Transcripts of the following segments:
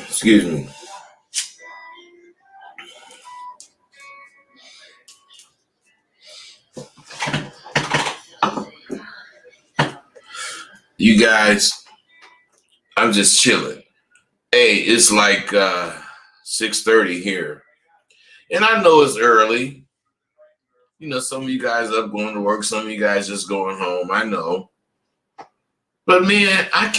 Excuse me. You guys, I'm just chilling. Hey, it's like 6:30 here. And I know it's early. You know, some of you guys up going to work, some of you guys just going home. I know. But man, I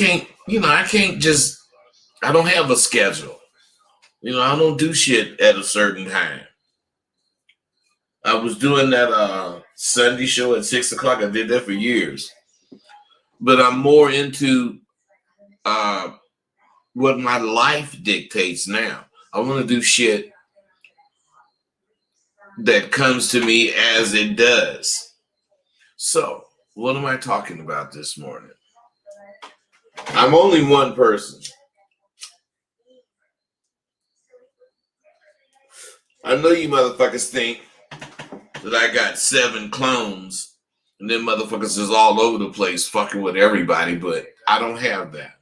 don't have a schedule. I don't do shit at a certain time. I was doing that Sunday show at 6 o'clock. I did that for years. But I'm more into what my life dictates now. I want to do shit that comes to me as it does. So, what am I talking about this morning? I'm only one person. I know you motherfuckers think that I got 7 clones and then motherfuckers is all over the place fucking with everybody, but I don't have that.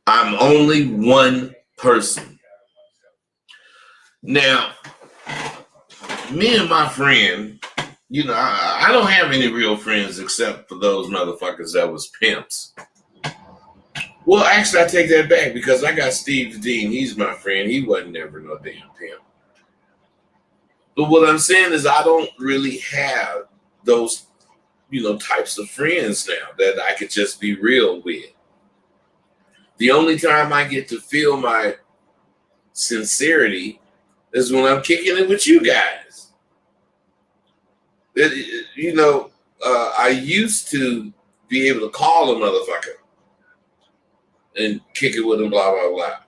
I'm only one person. Now, me and my friend, I don't have any real friends except for those motherfuckers that was pimps. Well, actually, I take that back because I got Steve Dean. He's my friend. He wasn't never no damn pimp. But what I'm saying is I don't really have those, types of friends now that I could just be real with. The only time I get to feel my sincerity is when I'm kicking it with you guys. I used to be able to call a motherfucker and kick it with him, blah, blah, blah.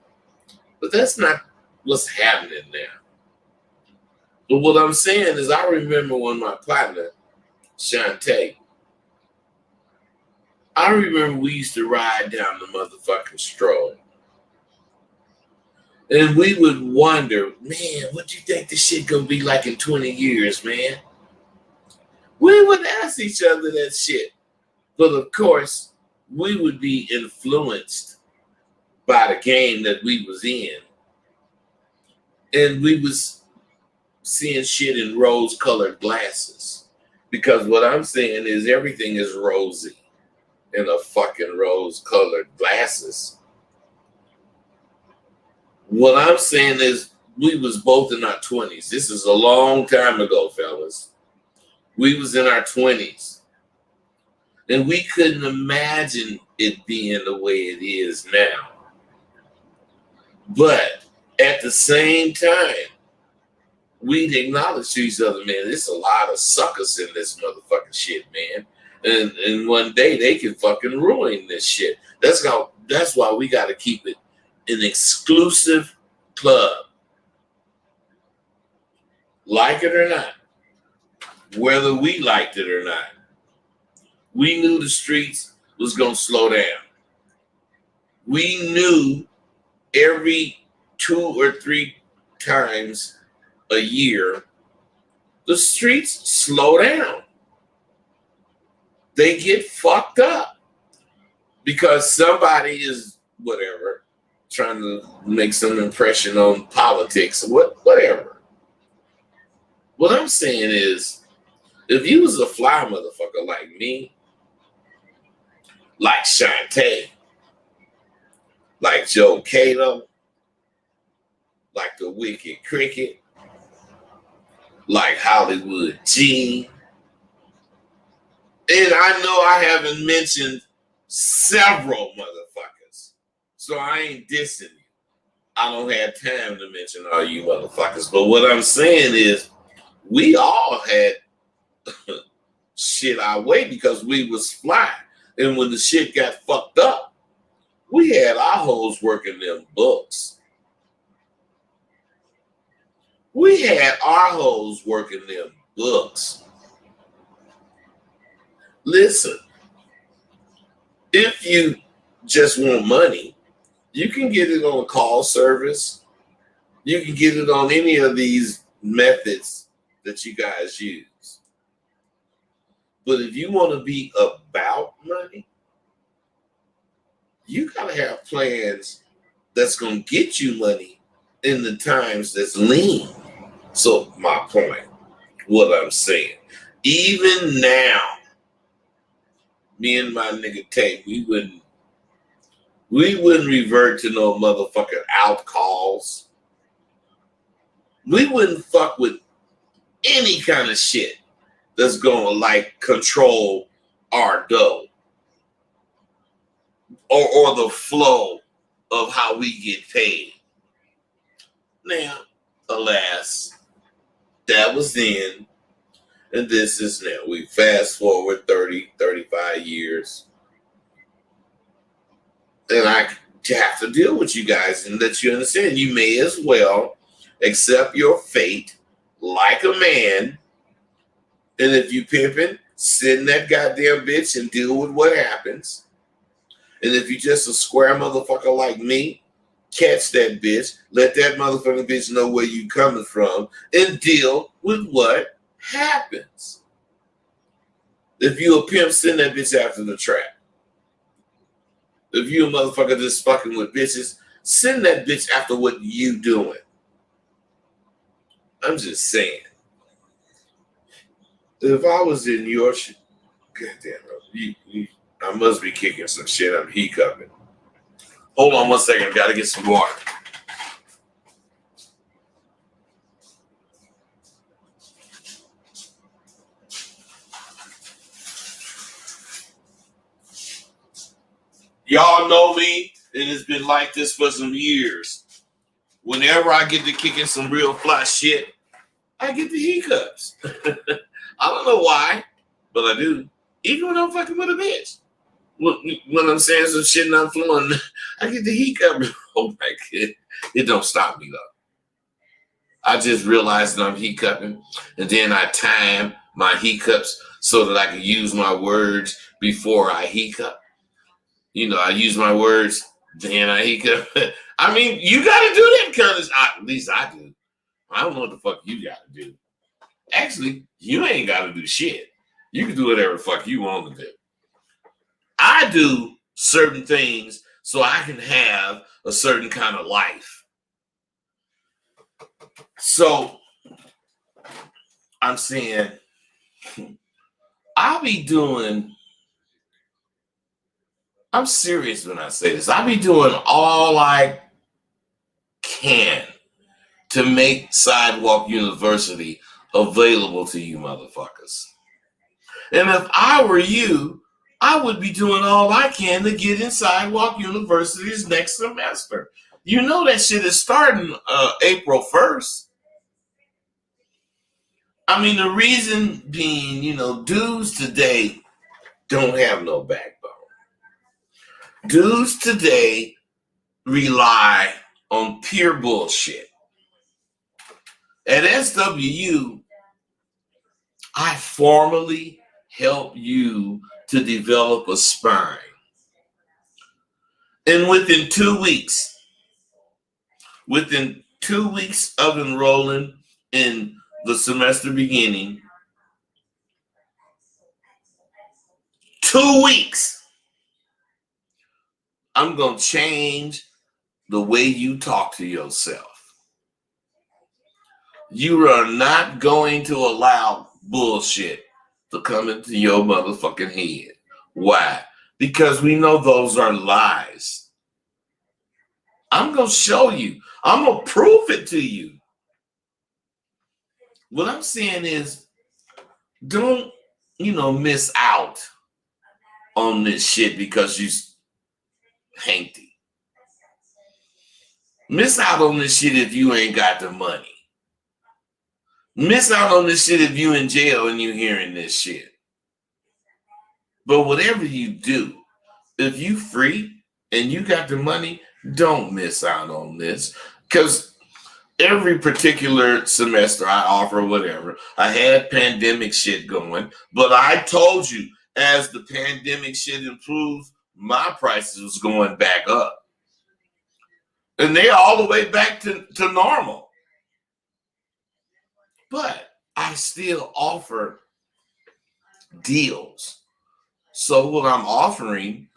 But that's not what's happening now. But what I'm saying is I remember when my partner, Shantae, I remember we used to ride down the motherfucking stroll. And we would wonder, man, what do you think this shit gonna be like in 20 years, man? We would ask each other that shit. But of course, we would be influenced by the game that we was in. And we was seeing shit in rose-colored glasses. Because what I'm saying is everything is rosy in a fucking rose-colored glasses. What I'm saying is we was both in our 20s. This is a long time ago, fellas. We was in our 20s. And we couldn't imagine it being the way it is now. But at the same time, we'd acknowledge to each other, man, there's a lot of suckers in this motherfucking shit, man. And one day they can fucking ruin this shit. That's why we got to keep it an exclusive club. Like it or not, whether we liked it or not, we knew the streets was going to slow down. We knew every 2 or 3 times a year, the streets slow down. They get fucked up because somebody is, whatever, trying to make some impression on politics, whatever. What I'm saying is, if you was a fly motherfucker like me, like Shantae, like Joe Cato, like the Wicked Cricket, like Hollywood G. And I know I haven't mentioned several motherfuckers, so I ain't dissing you. I don't have time to mention all you motherfuckers. But what I'm saying is, we all had shit our way because we was fly. And when the shit got fucked up, we had our hoes working them books. We had our hoes working them books. Listen, if you just want money, you can get it on call service. You can get it on any of these methods that you guys use. But if you want to be about money, you got to have plans that's going to get you money in the times that's lean. So my point, what I'm saying, even now, me and my nigga Tate, we wouldn't revert to no motherfucking out calls. We wouldn't fuck with any kind of shit that's gonna like control our dough or the flow of how we get paid. Now, alas, that was then, and this is now. We fast forward 30, 35 years. And I have to deal with you guys and let you understand you may as well accept your fate like a man. And if you pimping, sit in that goddamn bitch and deal with what happens. And if you just a square motherfucker like me, catch that bitch, let that motherfucking bitch know where you coming from, and deal with what happens. If you a pimp, send that bitch after the trap. If you a motherfucker just fucking with bitches, send that bitch after what you doing. I'm just saying. If I was in your shit, goddamn, I must be kicking some shit. I'm hiccuping. Hold on 1 second. Got to get some water. Y'all know me. It has been like this for some years. Whenever I get to kicking some real fly shit, I get the hiccups. I don't know why, but I do. Even when I'm fucking with a bitch. When I'm saying some shit and I'm flowing, I get the hiccup. Oh my God. It don't stop me though. I just realized that I'm hiccuping, and then I time my hiccups so that I can use my words before I hiccup. You know, I use my words, then I hiccup. I mean, you got to do that kind of, at least I do. I don't know what the fuck you got to do. Actually, you ain't got to do shit. You can do whatever the fuck you want to do. I do certain things so I can have a certain kind of life. So, I'm saying, I'm serious when I say this. I'll be doing all I can to make Sidewalk University available to you motherfuckers. And if I were you, I would be doing all I can to get in Sidewalk University's next semester. You know that shit is starting April 1st. I mean, the reason being, you know, dudes today don't have no backbone. Dudes today rely on pure bullshit. At SWU, I formally help you to develop a spine. And within 2 weeks of enrolling in the semester beginning, 2 weeks, I'm going to change the way you talk to yourself. You are not going to allow bullshit to come into your motherfucking head. Why? Because we know those are lies. I'm going to show you. I'm gonna prove it to you. What I'm saying is, don't miss out on this shit because you hanky. Miss out on this shit if you ain't got the money. Miss out on this shit if you in jail and you hearing this shit. But whatever you do, if you free and you got the money, don't miss out on this. Because every particular semester I offer whatever, I had pandemic shit going. But I told you, as the pandemic shit improves, my prices was going back up. And they're all the way back to normal. But I still offer deals. So what I'm offering,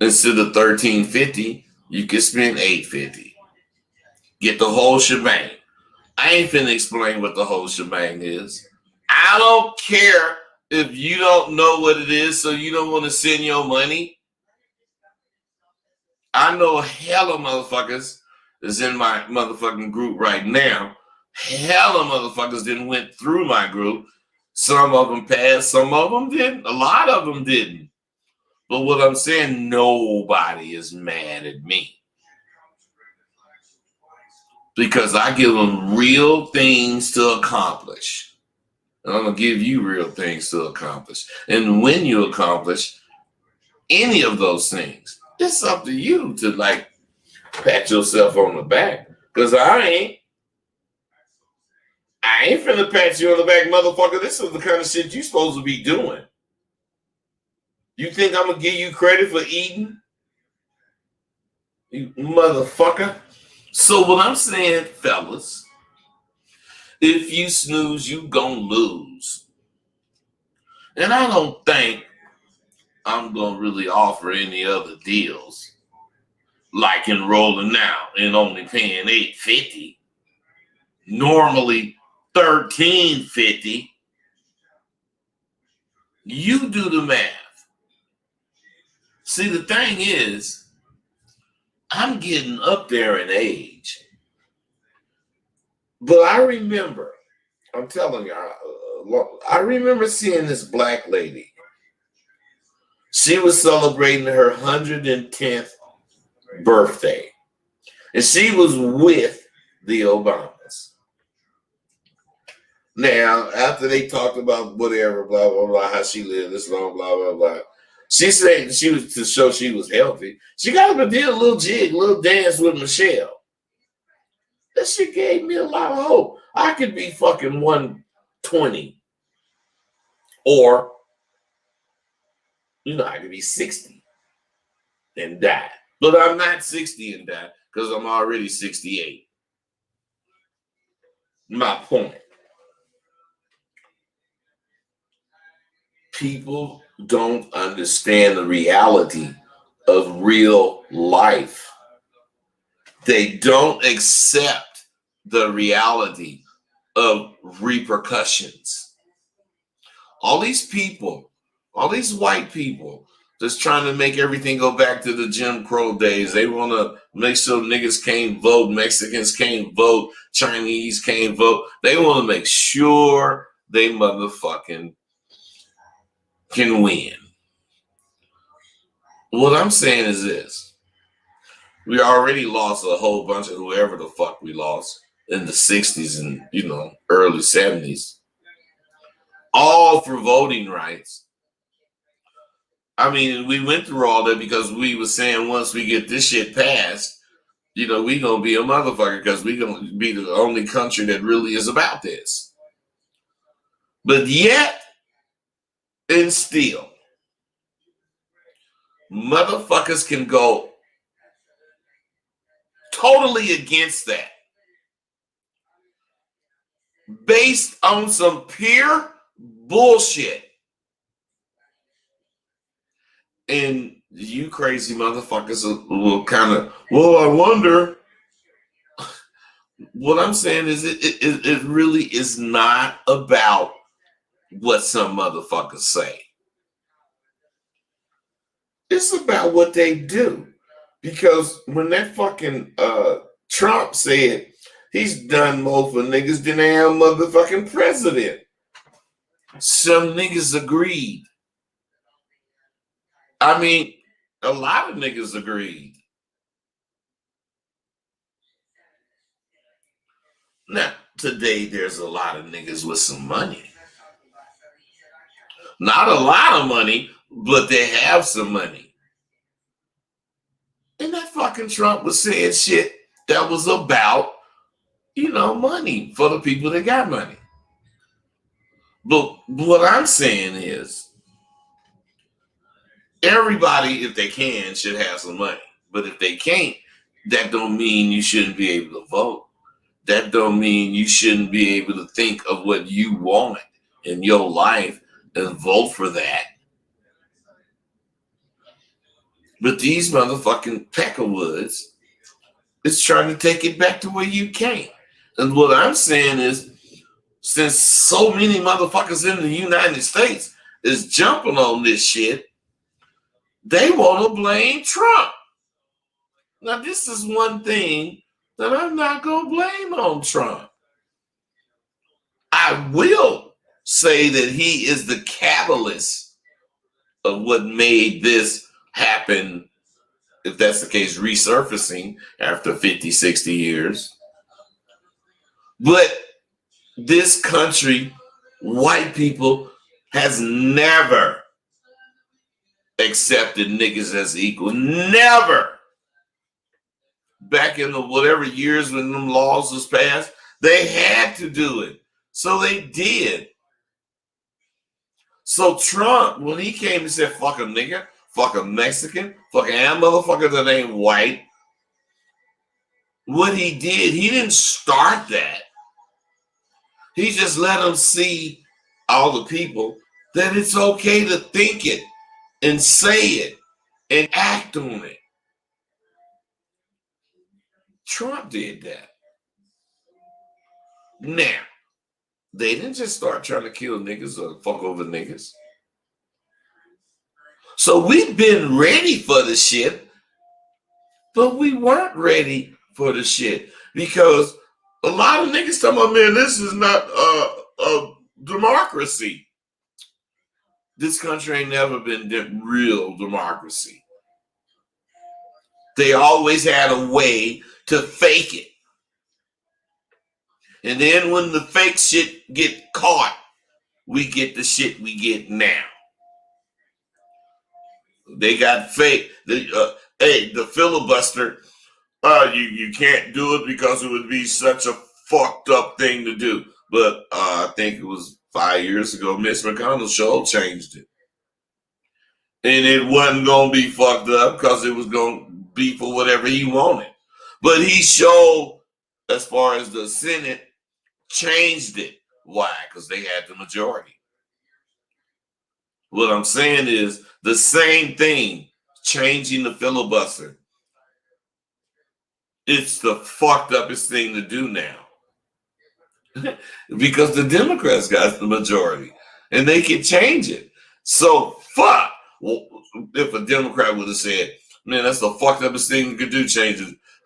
instead of $13.50, you can spend $8.50. Get the whole shebang. I ain't finna explain what the whole shebang is. I don't care if you don't know what it is, so you don't want to send your money. I know hella motherfuckers is in my motherfucking group right now. Hella motherfuckers didn't went through my group. Some of them passed, some of them didn't. A lot of them didn't. But what I'm saying, nobody is mad at me. Because I give them real things to accomplish. And I'm going to give you real things to accomplish. And when you accomplish any of those things, it's up to you to pat yourself on the back. Because I ain't finna pat you on the back, motherfucker. This is the kind of shit you supposed to be doing. You think I'm going to give you credit for eating? You motherfucker. So what I'm saying, fellas, if you snooze, you gonna lose. And I don't think I'm gonna really offer any other deals like enrolling now and only paying $8.50. Normally $13.50. You do the math. See, the thing is, I'm getting up there in age. But I remember, I'm telling you, I remember seeing this black lady. She was celebrating her 110th birthday. And she was with the Obamas. Now, after they talked about whatever, blah, blah, blah, how she lived this long, blah, blah, blah. She said she was to show she was healthy. She got up and did a little jig, a little dance with Michelle. That shit gave me a lot of hope. I could be fucking 120. Or, I could be 60 and die. But I'm not 60 and die because I'm already 68. My point. People don't understand the reality of real life. They don't accept the reality of repercussions. All these people, all these white people, just trying to make everything go back to the Jim Crow days. They want to make sure niggas can't vote, Mexicans can't vote, Chinese can't vote. They want to make sure they motherfucking can win. What I'm saying is this. We already lost a whole bunch of whoever the fuck we lost in the 60s and, early 70s. All for voting rights. I mean, we went through all that because we were saying once we get this shit passed, we gonna be a motherfucker because we gonna be the only country that really is about this. But yet, and still, motherfuckers can go totally against that based on some pure bullshit. And you crazy motherfuckers will kind of, I wonder. What I'm saying is it really is not about what some motherfuckers say. It's about what they do. Because when that fucking Trump said he's done more for niggas than they have motherfucking president. Some niggas agreed. I mean, a lot of niggas agreed. Now, today there's a lot of niggas with some money. Not a lot of money, but they have some money. And that fucking Trump was saying shit that was about, money for the people that got money. But what I'm saying is, everybody, if they can, should have some money. But if they can't, that don't mean you shouldn't be able to vote. That don't mean you shouldn't be able to think of what you want in your life and vote for that. But these motherfucking Peckerwoods is trying to take it back to where you can't. And what I'm saying is, since so many motherfuckers in the United States is jumping on this shit, they want to blame Trump. Now, this is one thing that I'm not going to blame on Trump. I will say that he is the catalyst of what made this happen, if that's the case, resurfacing after 50, 60 years. But this country, white people, has never accepted niggas as equal. Never. Back in the whatever years when them laws was passed, they had to do it. So they did. So Trump, when he came and said, fuck a nigga, fuck a Mexican, fuck a motherfucker that ain't white, what he did, he didn't start that. He just let them see, all the people, that it's okay to think it and say it and act on it. Trump did that. Now, they didn't just start trying to kill niggas or fuck over niggas. So we've been ready for the shit, but we weren't ready for the shit because a lot of niggas talking about, man, this is not a democracy. This country ain't never been real democracy. They always had a way to fake it. And then when the fake shit get caught, we get the shit we get now. They got fake. The filibuster, you can't do it because it would be such a fucked up thing to do. But I think it was 5 years ago, Mitch McConnell show changed it. And it wasn't going to be fucked up because it was going to be for whatever he wanted. But he showed, as far as the Senate, changed it. Why? Because they had the majority. What I'm saying is the same thing, changing the filibuster. It's the fucked upest thing to do now. Because the Democrats got the majority and they can change it. So fuck. Well, if a Democrat would have said, man, that's the fucked upest thing you could do, change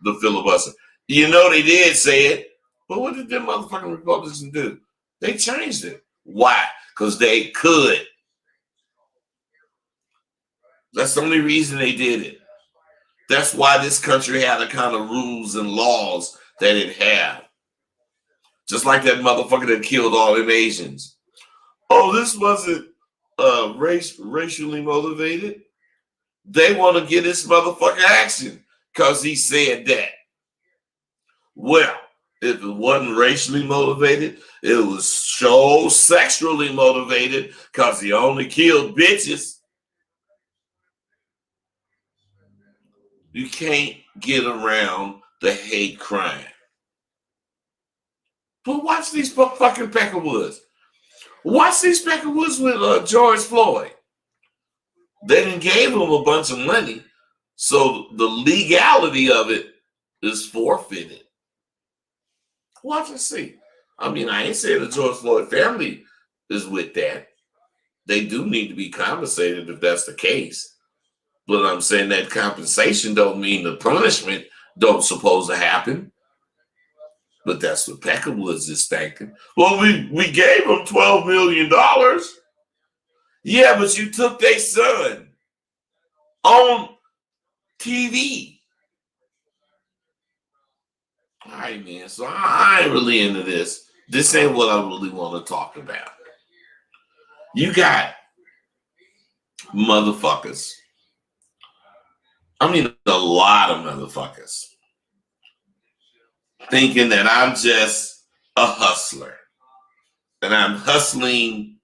the filibuster. You know they did say it, but what did them motherfucking Republicans do? They changed it. Why? Because they could. That's the only reason they did it. That's why this country had the kind of rules and laws that it had. Just like that motherfucker that killed all them Asians. Oh, this wasn't racially motivated. They want to get this motherfucker action because he said that. Well, if it wasn't racially motivated, it was so sexually motivated because he only killed bitches. You can't get around the hate crime. But watch these fucking Peckerwoods. Watch these Peckerwoods with George Floyd. They done gave him a bunch of money, so the legality of it is forfeited. Watch and see. I mean, I ain't saying the George Floyd family is with that. They do need to be compensated if that's the case. But I'm saying that compensation don't mean the punishment Don't suppose to happen. But that's what Peckables is thinking. Well, we gave them $12 million. Yeah, but you took their son on TV. All right, man. So I ain't really into this. This ain't what I really want to talk about. You got motherfuckers. I mean, a lot of motherfuckers thinking that I'm just a hustler. And I'm hustling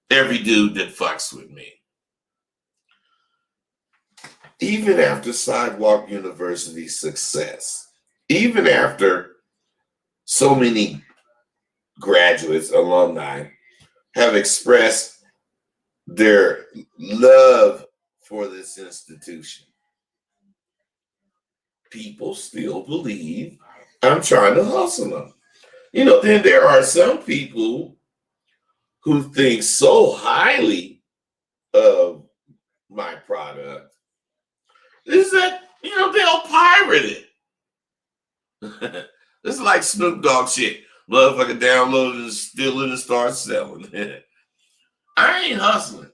every dude that fucks with me. Even after Sidewalk University's success, even after so many graduates, alumni, have expressed their love for this institution, people still believe I'm trying to hustle them. You know, then there are some people who think so highly of my product is that, you know, they'll pirate it. It's like Snoop Dogg shit. Motherfucker download it and steal it and start selling. I ain't hustling.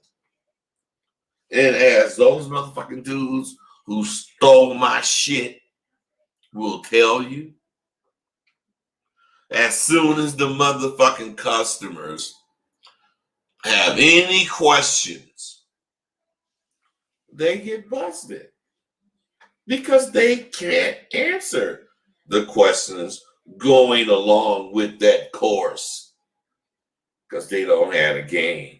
And as those motherfucking dudes who stole my shit will tell you, as soon as the motherfucking customers have any questions, they get busted because they can't answer the questions going along with that course because they don't have a game.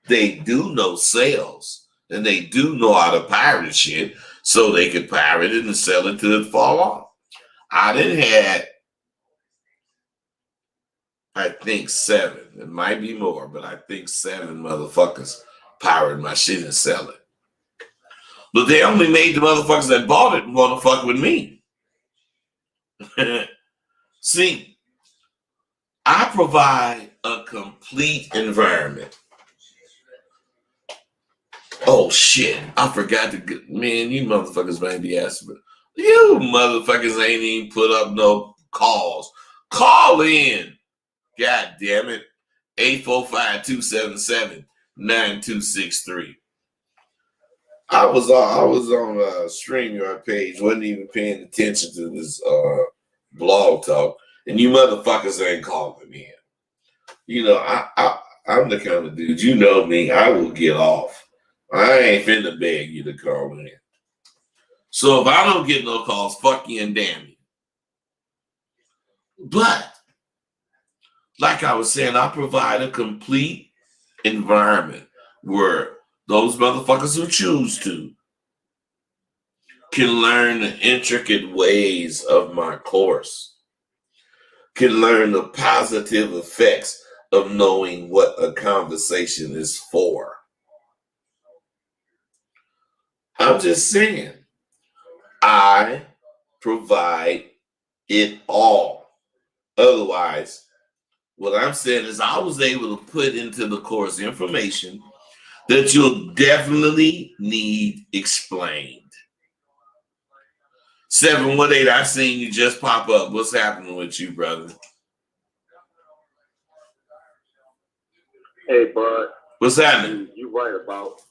They do know sales and they do know how to pirate shit so they can pirate it and sell it till it fall off. I done had, I think 7, it might be more, but I think 7 motherfuckers pirate my shit and sell it. But they only made the motherfuckers that bought it want to fuck with me. See, I provide a complete environment. Oh shit, I forgot to get, man, you motherfuckers might be asking, you motherfuckers ain't even put up no calls. Call in. God damn it. 845-277-9263. I was on a StreamYard page, wasn't even paying attention to this blog talk, and you motherfuckers ain't calling in. You know, I'm the kind of dude, you know me, I will get off. I ain't finna beg you to call in. So if I don't get no calls, fuck you and damn you. But, like I was saying, I provide a complete environment where those motherfuckers who choose to can learn the intricate ways of my course, can learn the positive effects of knowing what a conversation is for. I'm just saying, I provide it all. Otherwise, what I'm saying is I was able to put into the course information that you'll definitely need explained. 718, I seen you just pop up. What's happening with you, brother? Hey, bud. What's happening? You right about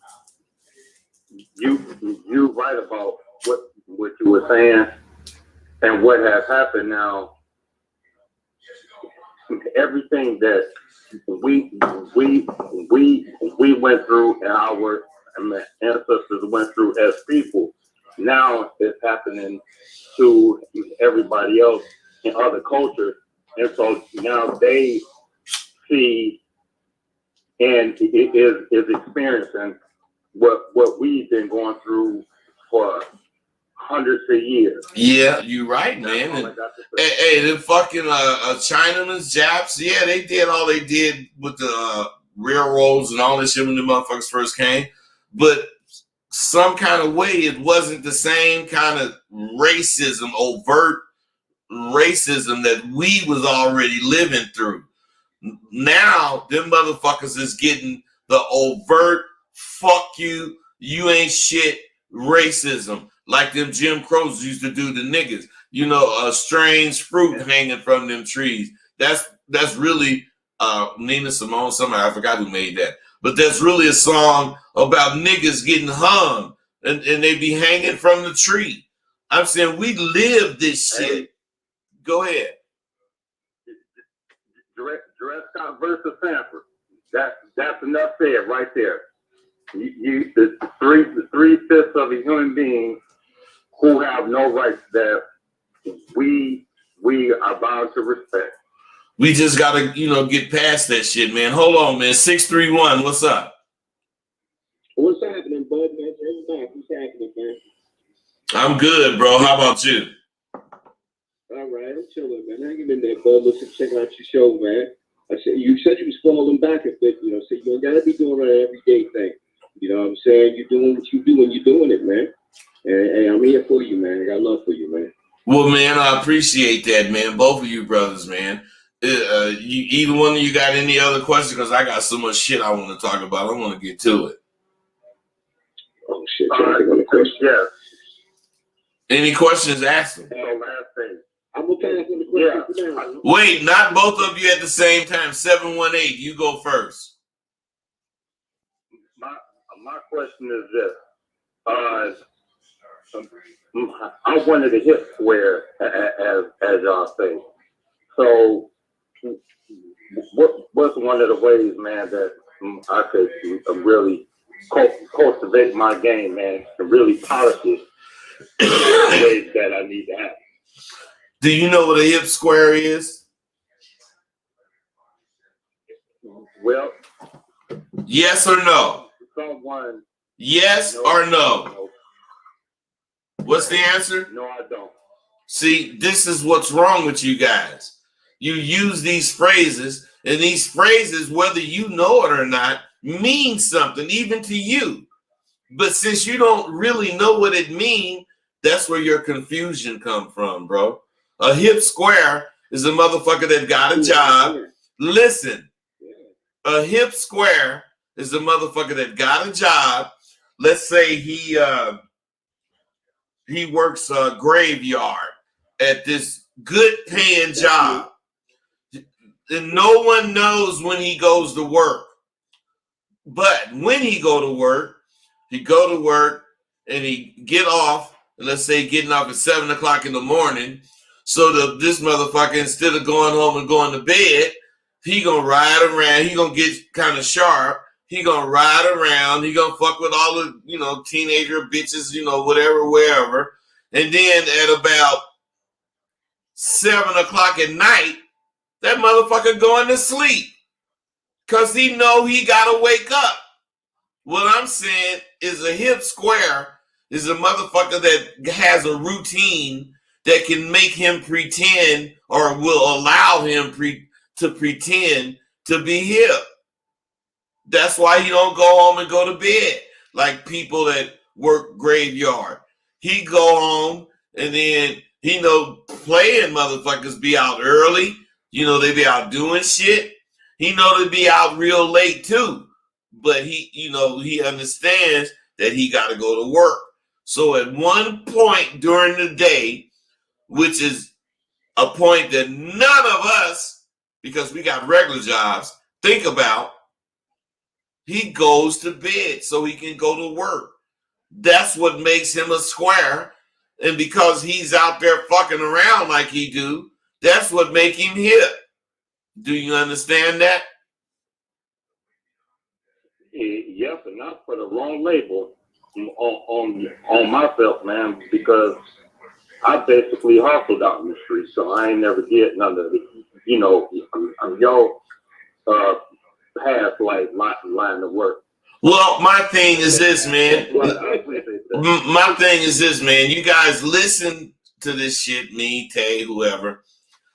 what you were saying and what has happened now. Everything that we went through and our ancestors went through as people, now it's happening to everybody else in other cultures, and so now they see and is experiencing what we've been going through for hundreds of years. Yeah, you're right, man. And, hey, the fucking Chinaman's, Japs, yeah, they did all they did with the railroads and all this shit when the motherfuckers first came. But some kind of way, it wasn't the same kind of racism, overt racism that we was already living through. Now, them motherfuckers is getting the overt, fuck you, you ain't shit racism. like them Jim Crows used to do to niggas. You know, strange fruit hanging from them trees. That's really Nina Simone, somebody, I forgot who made that. But that's really a song about niggas getting hung and they be hanging from the tree. I'm saying we live this shit. Go ahead. Dred Scott versus Sanford. That's enough said right there. The three-fifths of a human being who have no rights that we are bound to respect. We just gotta, get past that shit, man. Hold on, man. 631, what's up? What's happening, bud, man? Everybody, what's happening, man? I'm good, bro. How about you? All right, I'm chilling, man. Hanging in there, bud. Listen, checking out your show, man. You said you was falling back a bit, so you don't gotta be doing an everyday thing. You know what I'm saying? You're doing what you do and you're doing it, man. And I'm here for you, man. I got love for you, man. Well, man, I appreciate that, man. Both of you brothers, man. Either one of you got any other questions? Because I got so much shit I want to talk about. I want to get to it. Oh, shit. Yeah. Any questions? Ask them. Last thing. I'm going to pass on the question now. Wait, not both of you at the same time. 718, you go first. My question is this. I wanted a hip square, as y'all say. So, what's one of the ways, man, that I could really cultivate my game, man, and really polish it in the ways that I need to have? Do you know what a hip square is? Well, yes or no? Someone. Yes or no? What's the answer? No, I don't. See, this is what's wrong with you guys. You use these phrases, and these phrases, whether you know it or not, mean something, even to you. But since you don't really know what it means, that's where your confusion come from, bro. A hip square is a motherfucker that got a job. Listen, a hip square is a motherfucker that got a job. Let's say he works a graveyard at this good paying job. And no one knows when he goes to work. But when he go to work and he get off, and let's say getting off at 7 o'clock in the morning. So this motherfucker, instead of going home and going to bed, he gonna ride around. He gonna get kind of sharp. He gonna ride around. He gonna fuck with all the, teenager bitches, whatever, wherever. And then at about 7 o'clock at night, that motherfucker going to sleep. Because he know he got to wake up. What I'm saying is a hip square is a motherfucker that has a routine that can make him pretend or will allow him to pretend to be hip. That's why he don't go home and go to bed like people that work graveyard. He go home and then he playing motherfuckers be out early. They be out doing shit. He know they be out real late too. But he understands that he got to go to work. So at one point during the day, which is a point that none of us, because we got regular jobs, think about, he goes to bed so he can go to work. That's what makes him a square. And because he's out there fucking around like he do, that's what make him hip. Do you understand that? Yes, and not for the wrong label on myself, man, because I basically hustled out in the street, so I ain't never get none of it. Your past life line of work. Well, my thing is this, man. My thing is this, man. You guys listen to this shit, me, Tay, whoever,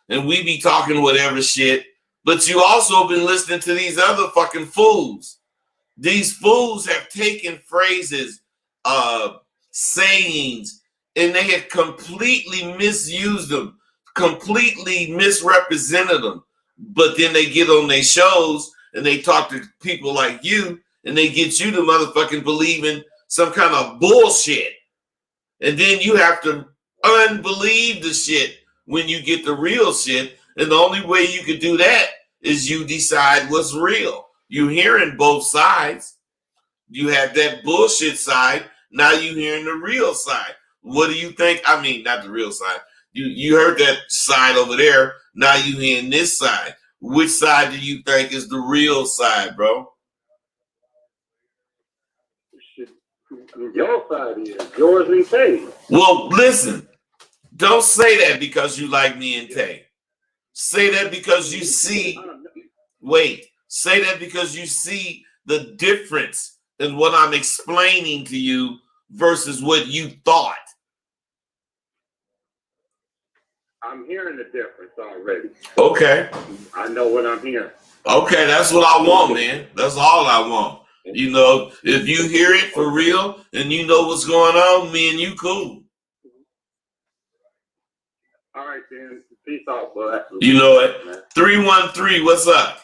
and we be talking whatever shit, but you also been listening to these other fucking fools. These fools have taken phrases, sayings, and they have completely misused them, completely misrepresented them. But then they get on their shows and they talk to people like you, and they get you to motherfucking believe in some kind of bullshit. And then you have to unbelieve the shit when you get the real shit. And the only way you can do that is you decide what's real. You're hearing both sides. You have that bullshit side. Now you're hearing the real side. What do you think? I mean, not the real side. You heard that side over there. Now you hearing this side. Which side do you think is the real side, bro? Your side is yours and Tay. Well, listen. Don't say that because you like me and Tay. Say that because you see. Wait. Say that because you see the difference in what I'm explaining to you versus what you thought. I'm hearing the difference already. Okay. I know what I'm hearing. Okay, that's what I want, man. That's all I want. You know, if you hear it for real and you know what's going on, me and you cool. All right, then. Peace out, bud. You know it. 313, what's up?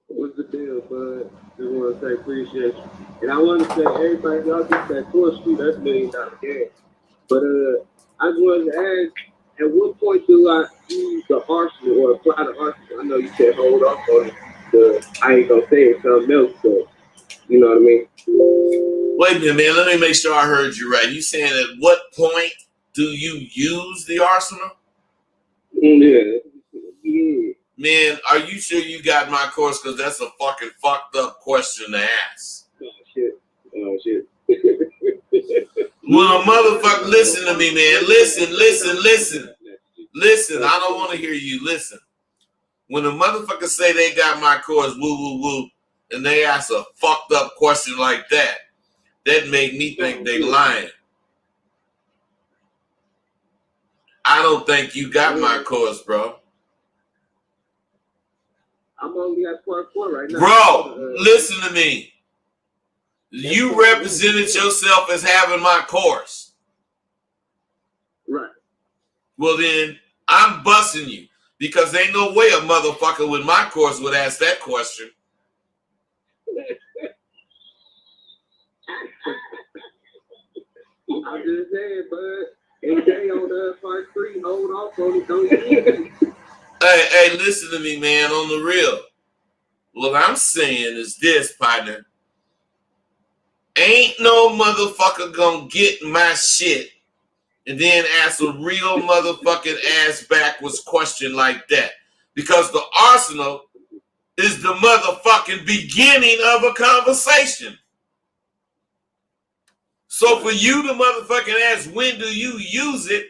What's the deal, bud? Just want to say appreciate you. And I want to say, everybody, y'all get that course too. That's $1 million game. But I just wanted to ask, at what point do I use the arsenal or apply the arsenal? I know you said hold off on it. I ain't gonna say it's something else, but you know what I mean? Wait a minute, man. Let me make sure I heard you right. You saying at what point do you use the arsenal? Yeah. Man, are you sure you got my course? Because that's a fucking fucked up question to ask. Oh, shit. When a motherfucker, listen to me, man. Listen. Listen, I don't want to hear you. Listen. When a motherfucker say they got my course, woo, and they ask a fucked up question like that, that make me think they lying. I don't think you got my course, bro. I'm only at part 4 right now. Bro, listen to me. You represented yourself as having my course. Right. Well, then I'm busting you because ain't no way a motherfucker with my course would ask that question. I'm just saying, bud. AJ on the part 3, hold off on it. Don't you? Hey, listen to me, man, on the real. What I'm saying is this, partner. Ain't no motherfucker gonna get my shit and then ask a real motherfucking ass backwards question like that. Because the arsenal is the motherfucking beginning of a conversation. So for you to motherfucking ask, when do you use it?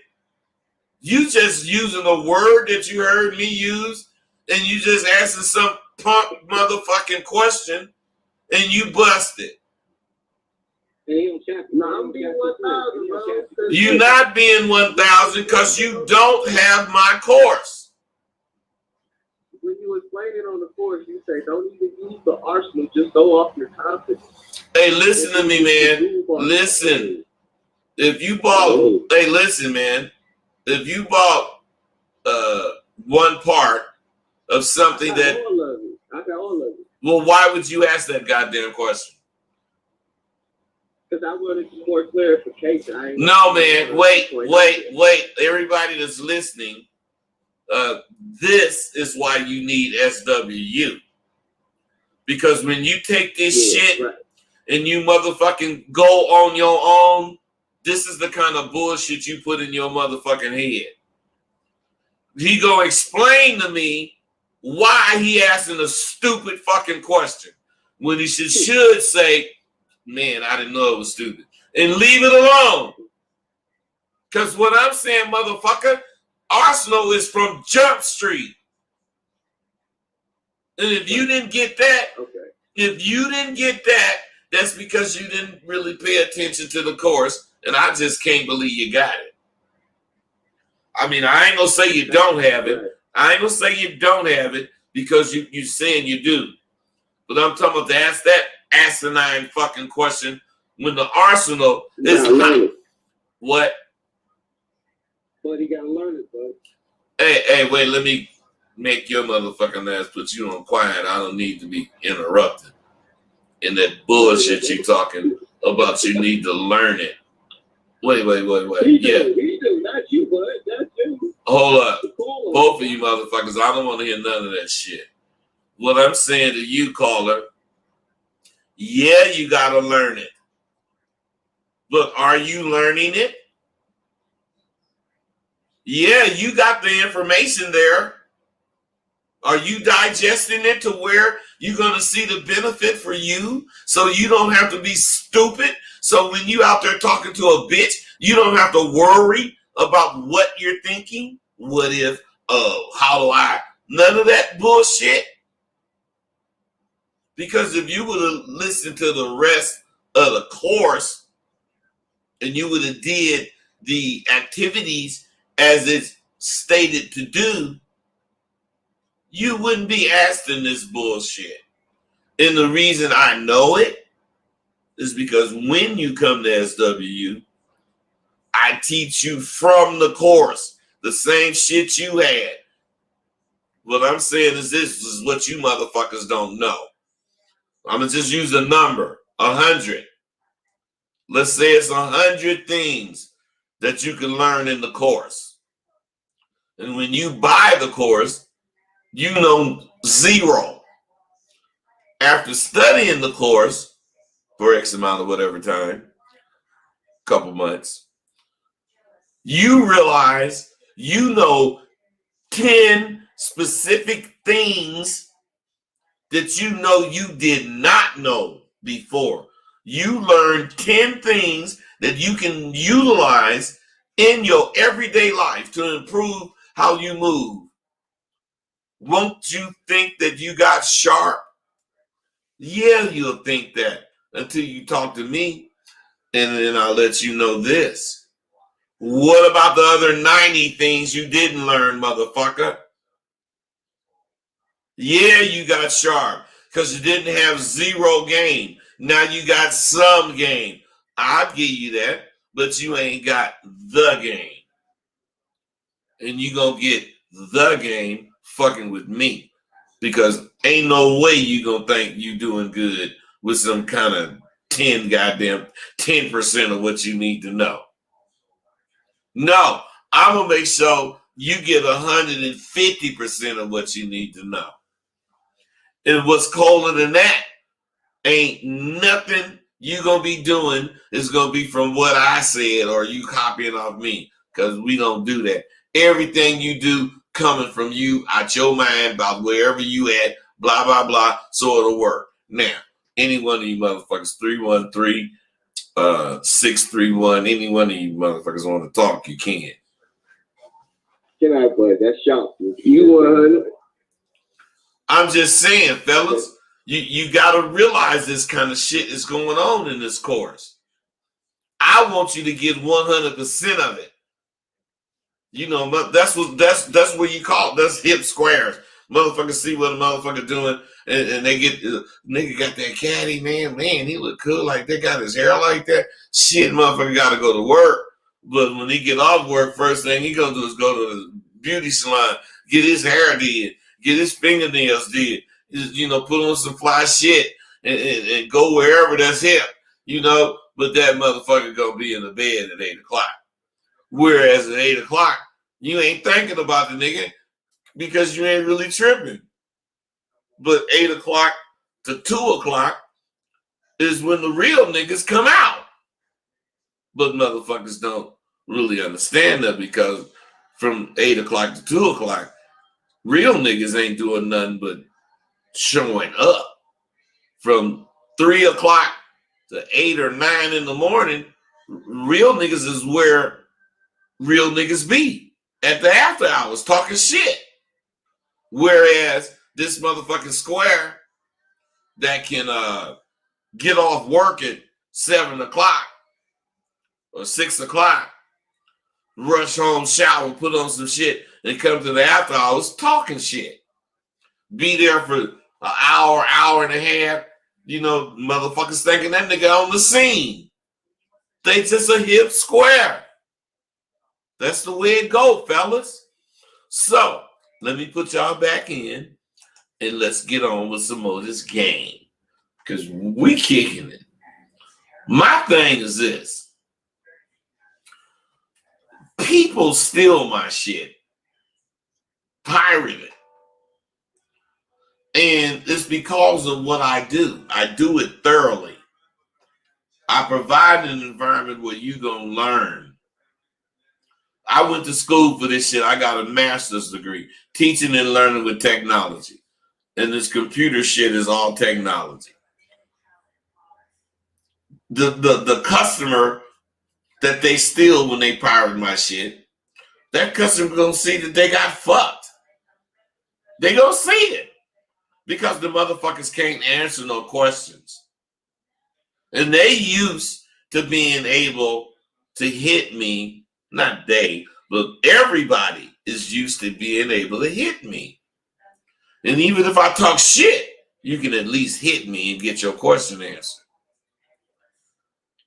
You just using a word that you heard me use, and you just asking some punk motherfucking question, and you busted. No, I'm being 1,000, bro. You not being 1,000 because you don't have my course. When you explain it on the course, you say, don't even use the arsenal, just go off your confidence. Hey, listen to me, man. Listen. If you bought, hey, listen, man. If you bought one part of something I got all of it. Well, why would you ask that goddamn question? Because I wanted more clarification. No, man. Wait. Everybody that's listening, this is why you need SWU. Because when you take this shit and you motherfucking go on your own, this is the kind of bullshit you put in your motherfucking head. He gonna explain to me why he asking a stupid fucking question when he should say, man, I didn't know it was stupid. And leave it alone. Because what I'm saying, motherfucker, Arsenal is from Jump Street. And if you didn't get that, that's because you didn't really pay attention to the course. And I just can't believe you got it. I mean, I ain't going to say you don't have it. I ain't going to say you don't have it because you saying you do. But I'm talking about to ask that asinine fucking question when the arsenal is not. What? But he got to learn it, bud. Hey, wait, let me make your motherfucking ass put you on quiet. I don't need to be interrupted in that bullshit you talking about. You need to learn it. Wait. He Yeah. do, not you, bud. Not you. Hold up. The caller. Both of you motherfuckers, I don't want to hear none of that shit. What I'm saying to you, caller, yeah, you got to learn it. But are you learning it? Yeah, you got the information there. Are you digesting it to where you're going to see the benefit for you so you don't have to be stupid? So when you out there talking to a bitch, you don't have to worry about what you're thinking. What if, how do I? None of that bullshit. Because if you would have listened to the rest of the course and you would have did the activities as it's stated to do, you wouldn't be asking this bullshit. And the reason I know it is because when you come to SWU, I teach you from the course the same shit you had. What I'm saying is this is what you motherfuckers don't know. I'm going to just use a number, 100. Let's say it's 100 things that you can learn in the course. And when you buy the course, you know 0. After studying the course for X amount of whatever time, couple months, you realize you know 10 specific things that you know you did not know before. You learned 10 things that you can utilize in your everyday life to improve how you move. Won't you think that you got sharp? Yeah, you'll think that until you talk to me, and then I'll let you know this. What about the other 90 things you didn't learn, motherfucker? Yeah, you got sharp because you didn't have 0 game. Now you got some game. I'll give you that, but you ain't got the game. And you gonna get the game fucking with me because ain't no way you gonna think you doing good with some kind of 10% of what you need to know. No, I'm gonna make sure you get 150% of what you need to know. And what's colder than that, ain't nothing you gonna be doing is gonna be from what I said or you copying off me, because we don't do that. Everything you do coming from you out your mind about wherever you at, blah, blah, blah, so it'll work. Now, any one of you motherfuckers, 313-631, any one of you motherfuckers want to talk, you can. Get out, bud. That's sharp. You 100. I'm just saying, fellas, you got to realize this kind of shit is going on in this course. I want you to get 100% of it. You know, that's what you call it. That's hip squares. Motherfuckers see what a motherfucker doing, and they get nigga got that caddy, man, he look cool like they got his hair like that. Shit, motherfucker got to go to work. But when he get off work, first thing he gonna do is go to the beauty salon, get his hair did, get his fingernails did, you know, put on some fly shit and go wherever that's hip, you know. But that motherfucker gonna be in the bed at 8 o'clock. Whereas at 8 o'clock, you ain't thinking about the nigga because you ain't really tripping. But 8 o'clock to 2 o'clock is when the real niggas come out. But motherfuckers don't really understand that because from 8 o'clock to 2 o'clock, real niggas ain't doing nothing but showing up. From 3 o'clock to 8 or 9 in the morning, real niggas is where real niggas be at the after hours talking shit. Whereas this motherfucking square that can get off work at 7 o'clock or 6 o'clock, rush home, shower, put on some shit, and come to the after hours talking shit. Be there for an hour and a half. You know, motherfuckers thinking that nigga on the scene. They just a hip square. That's the way it go, fellas. So, let me put y'all back in and let's get on with some more of this game. Because we kicking it. My thing is this. People steal my shit, pirate it. And it's because of what I do. I do it thoroughly. I provide an environment where you're going to learn. I went to school for this shit. I got a master's degree, teaching and learning with technology. And this computer shit is all technology. The customer that they steal when they pirate my shit, that customer gonna see that they got fucked. They gonna see it. Because the motherfuckers can't answer no questions. And they used to being able to hit me, not they, but everybody is used to being able to hit me. And even if I talk shit, you can at least hit me and get your question answered.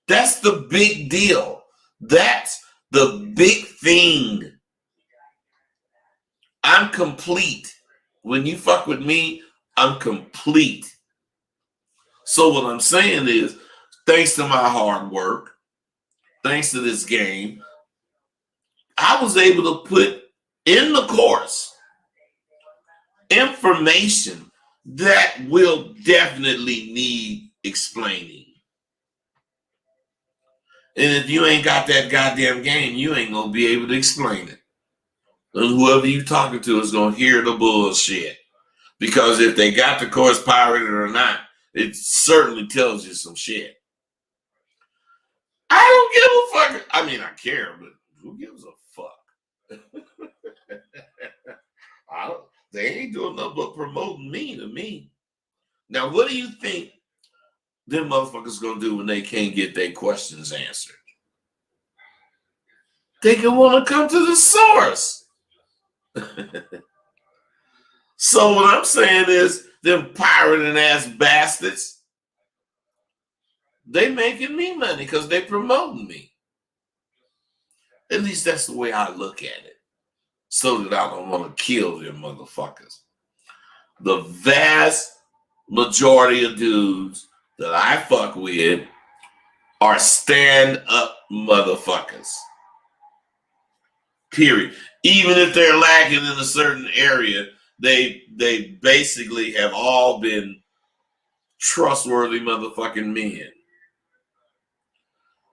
That's the big deal. That's the big thing. I'm complete. When you fuck with me, I'm complete. So what I'm saying is, thanks to my hard work, thanks to this game, I was able to put in the course information that will definitely need explaining. And if you ain't got that goddamn game, you ain't gonna be able to explain it. And whoever you talking to is gonna hear the bullshit. Because if they got the course pirated or not, it certainly tells you some shit. I don't give a fuck. I mean, I care, but who gives a fuck? They ain't doing nothing but promoting me to me. Now, what do you think them motherfuckers gonna do when they can't get their questions answered? They can want to come to the source. So what I'm saying is, them pirating ass bastards, they making me money because they promoting me. At least that's the way I look at it. So that I don't want to kill them motherfuckers. The vast majority of dudes that I fuck with are stand-up motherfuckers. Period. Even if they're lacking in a certain area, they basically have all been trustworthy motherfucking men.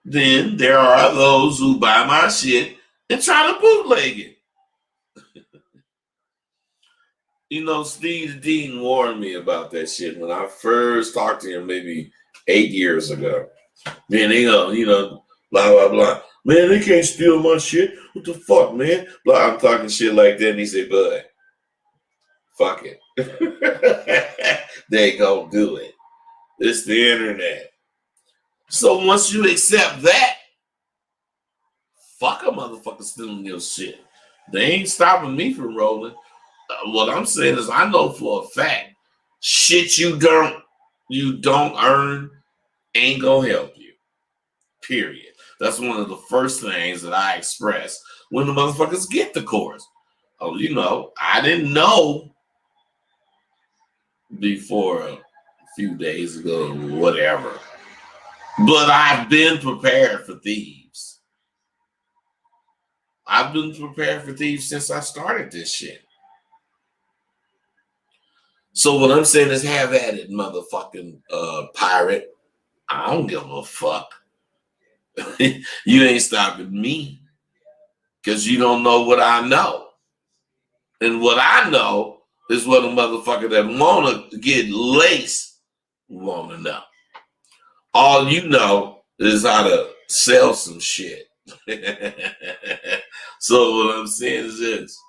Then there are those who buy my shit and try to bootleg it. You know, Steve Dean warned me about that shit when I first talked to him maybe 8 years ago. Man, they go, blah, blah, blah. Man, they can't steal my shit. What the fuck, man? Blah, I'm talking shit like that, and he said, bud, fuck it. They gonna do it. It's the internet. So once you accept that, fuck a motherfucker stealing your shit. They ain't stopping me from rolling. What I'm saying is, I know for a fact, shit you don't earn ain't gonna help you. Period. That's one of the first things that I express when the motherfuckers get the course. Oh, I didn't know before a few days ago or whatever. But I've been prepared for thieves. I've been prepared for thieves since I started this shit. So what I'm saying is, have at it, motherfucking pirate. I don't give a fuck. You ain't stopping me because you don't know what I know. And what I know is what a motherfucker that want to get laced want to know. All you know is how to sell some shit. So what I'm saying is this.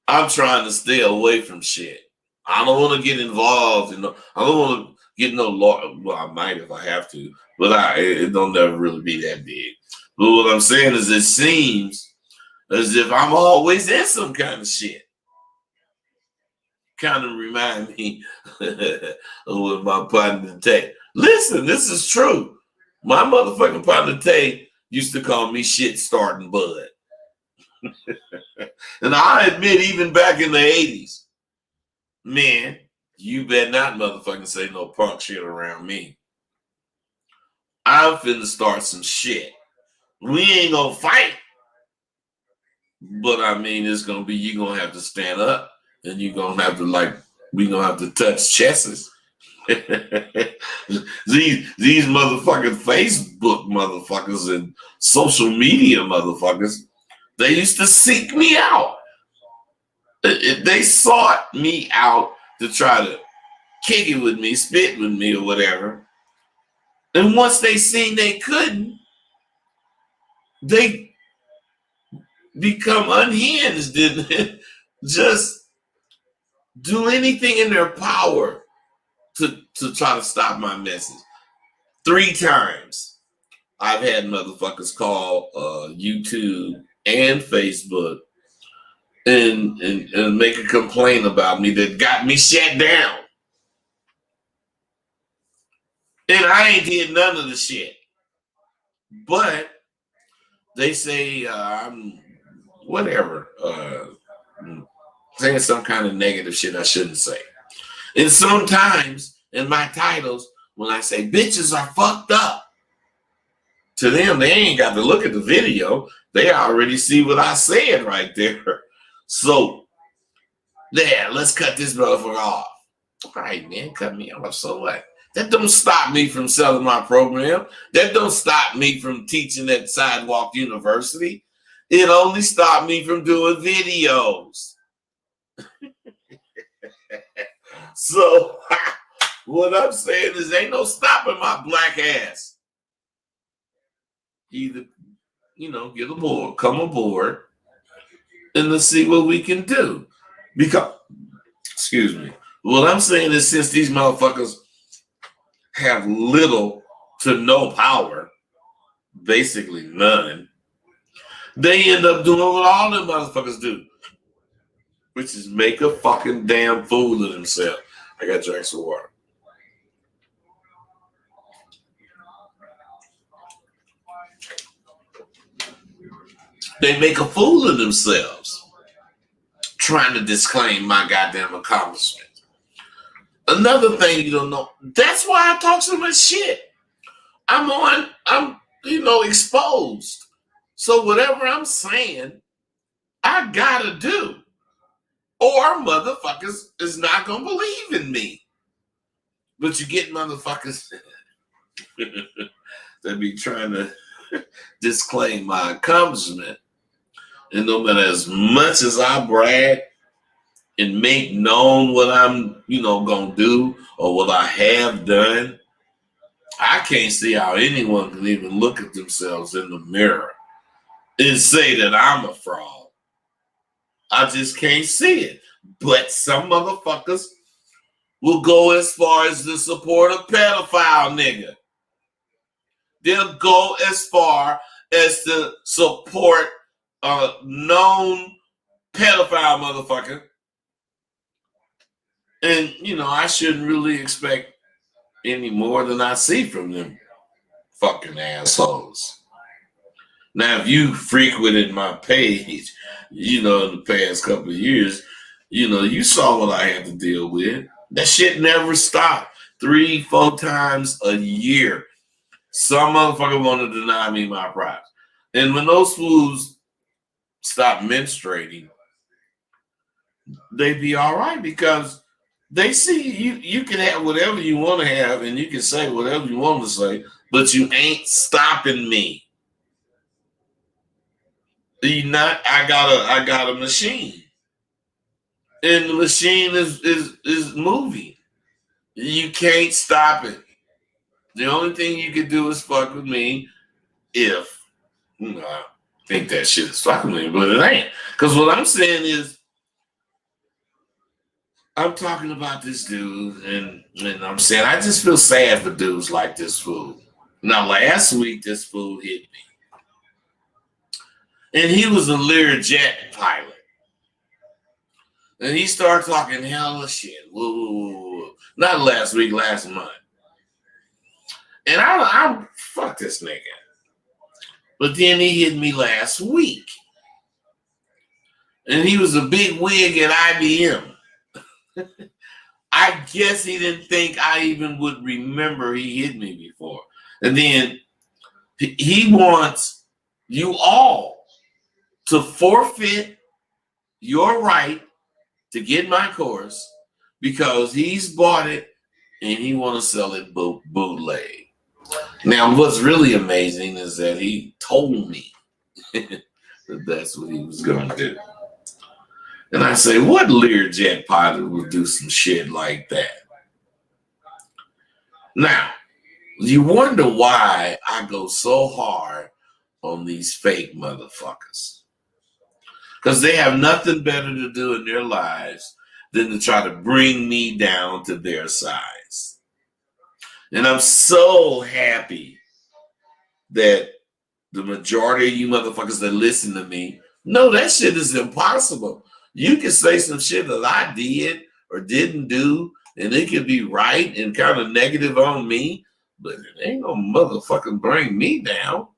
I'm trying to stay away from shit. I don't want to get involved in I don't want to get no law. Well, I might if I have to, but it don't never really be that big. But what I'm saying is, it seems as if I'm always in some kind of shit. Kind of remind me of what my partner Tay. Listen, this is true. My motherfucking partner Tay used to call me shit starting bud. And I admit, even back in the 80s, man, you better not motherfucking say no punk shit around me. I'm finna start some shit. We ain't gonna fight, But I mean, it's gonna be you're gonna have to stand up, and you're gonna have to we're gonna have to touch chests. these motherfucking Facebook motherfuckers and social media motherfuckers, they used to seek me out. They sought me out to try to kick it with me, spit with me, or whatever. And once they seen they couldn't, they become unhinged and just do anything in their power to try to stop my message. 3 times I've had motherfuckers call YouTube and Facebook and make a complaint about me that got me shut down. And I ain't did none of the shit. But they say I'm whatever, saying some kind of negative shit I shouldn't say. And sometimes in my titles, when I say bitches are fucked up, to them, they ain't got to look at the video. They already see what I said right there. So, yeah, let's cut this motherfucker off. All right, man, cut me off. So what? That don't stop me from selling my program. That don't stop me from teaching at Sidewalk University. It only stopped me from doing videos. So, what I'm saying is ain't no stopping my black ass. Either, get aboard, come aboard, and let's see what we can do. Because, excuse me, what I'm saying is since these motherfuckers have little to no power, basically none, they end up doing what all them motherfuckers do, which is make a fucking damn fool of themselves. I got to drink some water. They make a fool of themselves trying to disclaim my goddamn accomplishment. Another thing you don't know, that's why I talk so much shit. I'm exposed. So whatever I'm saying, I gotta do. Or motherfuckers is not gonna believe in me. But you get motherfuckers that be trying to disclaim my accomplishment. And no matter as much as I brag and make known what I'm, gonna do or what I have done, I can't see how anyone can even look at themselves in the mirror and say that I'm a fraud. I just can't see it. But some motherfuckers will go as far as to support a pedophile nigga. They'll go as far as to support a known pedophile motherfucker. And, I shouldn't really expect any more than I see from them fucking assholes. Now, if you frequented my page, in the past couple of years, you saw what I had to deal with. That shit never stopped. 3-4 times a year. Some motherfucker want to deny me my prize. And when those fools stop menstruating, they be all right because they see you can have whatever you want to have and you can say whatever you want to say, but you ain't stopping me. I got a machine. And the machine is moving. You can't stop it. The only thing you can do is fuck with me if I think that shit is fucking with me, but it ain't. Because what I'm saying is I'm talking about this dude and I'm saying I just feel sad for dudes like this fool. Now last week this fool hit me. And he was a Learjet pilot. And he started talking hella shit. Woo. Not last week, last month. And I fuck this nigga. But then he hit me last week. And he was a big wig at IBM. I guess he didn't think I even would remember he hit me before. And then he wants you all to forfeit your right to get my course because he's bought it and he want to sell it bootleg. Now, what's really amazing is that he told me that that's what he was going to do. And I say, what Learjet pilot would do some shit like that? Now, you wonder why I go so hard on these fake motherfuckers. Because they have nothing better to do in their lives than to try to bring me down to their size. And I'm so happy that the majority of you motherfuckers that listen to me know that shit is impossible. You can say some shit that I did or didn't do, and it could be right and kind of negative on me, but it ain't no motherfucking bring me down.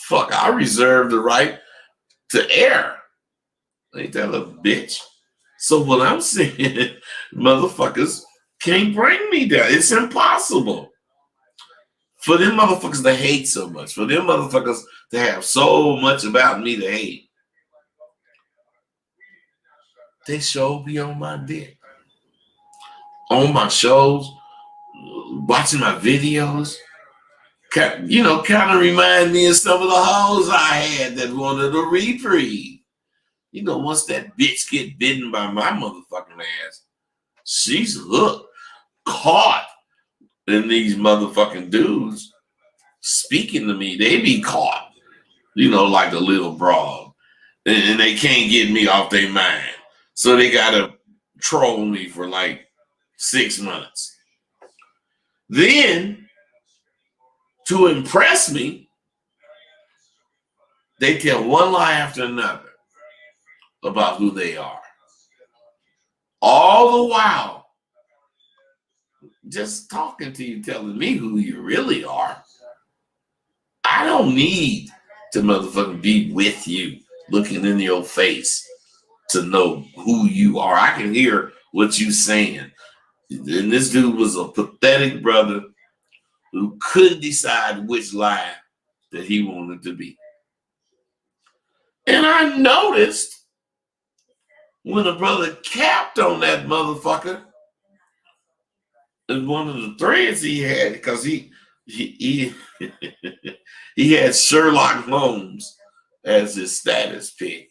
Fuck, I reserve the right to err. Ain't that a bitch? So what I'm saying, motherfuckers can't bring me down. It's impossible. For them motherfuckers to hate so much, for them motherfuckers to have so much about me to hate, they sure be on my dick. On my shows, watching my videos. You know, kind of remind me of some of the hoes I had that wanted a reprieve. You know, once that bitch get bitten by my motherfucking ass, she's hooked, caught in these motherfucking dudes speaking to me. They be caught, you know, like a little broad. And they can't get me off their mind. So they got to troll me for like 6 months. Then, to impress me, they tell one lie after another about who they are. All the while, just talking to you, telling me who you really are. I don't need to motherfucking be with you, looking in your face to know who you are. I can hear what you saying. And this dude was a pathetic brother who couldn't decide which lie that he wanted to be. And I noticed when a brother capped on that motherfucker, and one of the threads he had, because he had Sherlock Holmes as his status pick.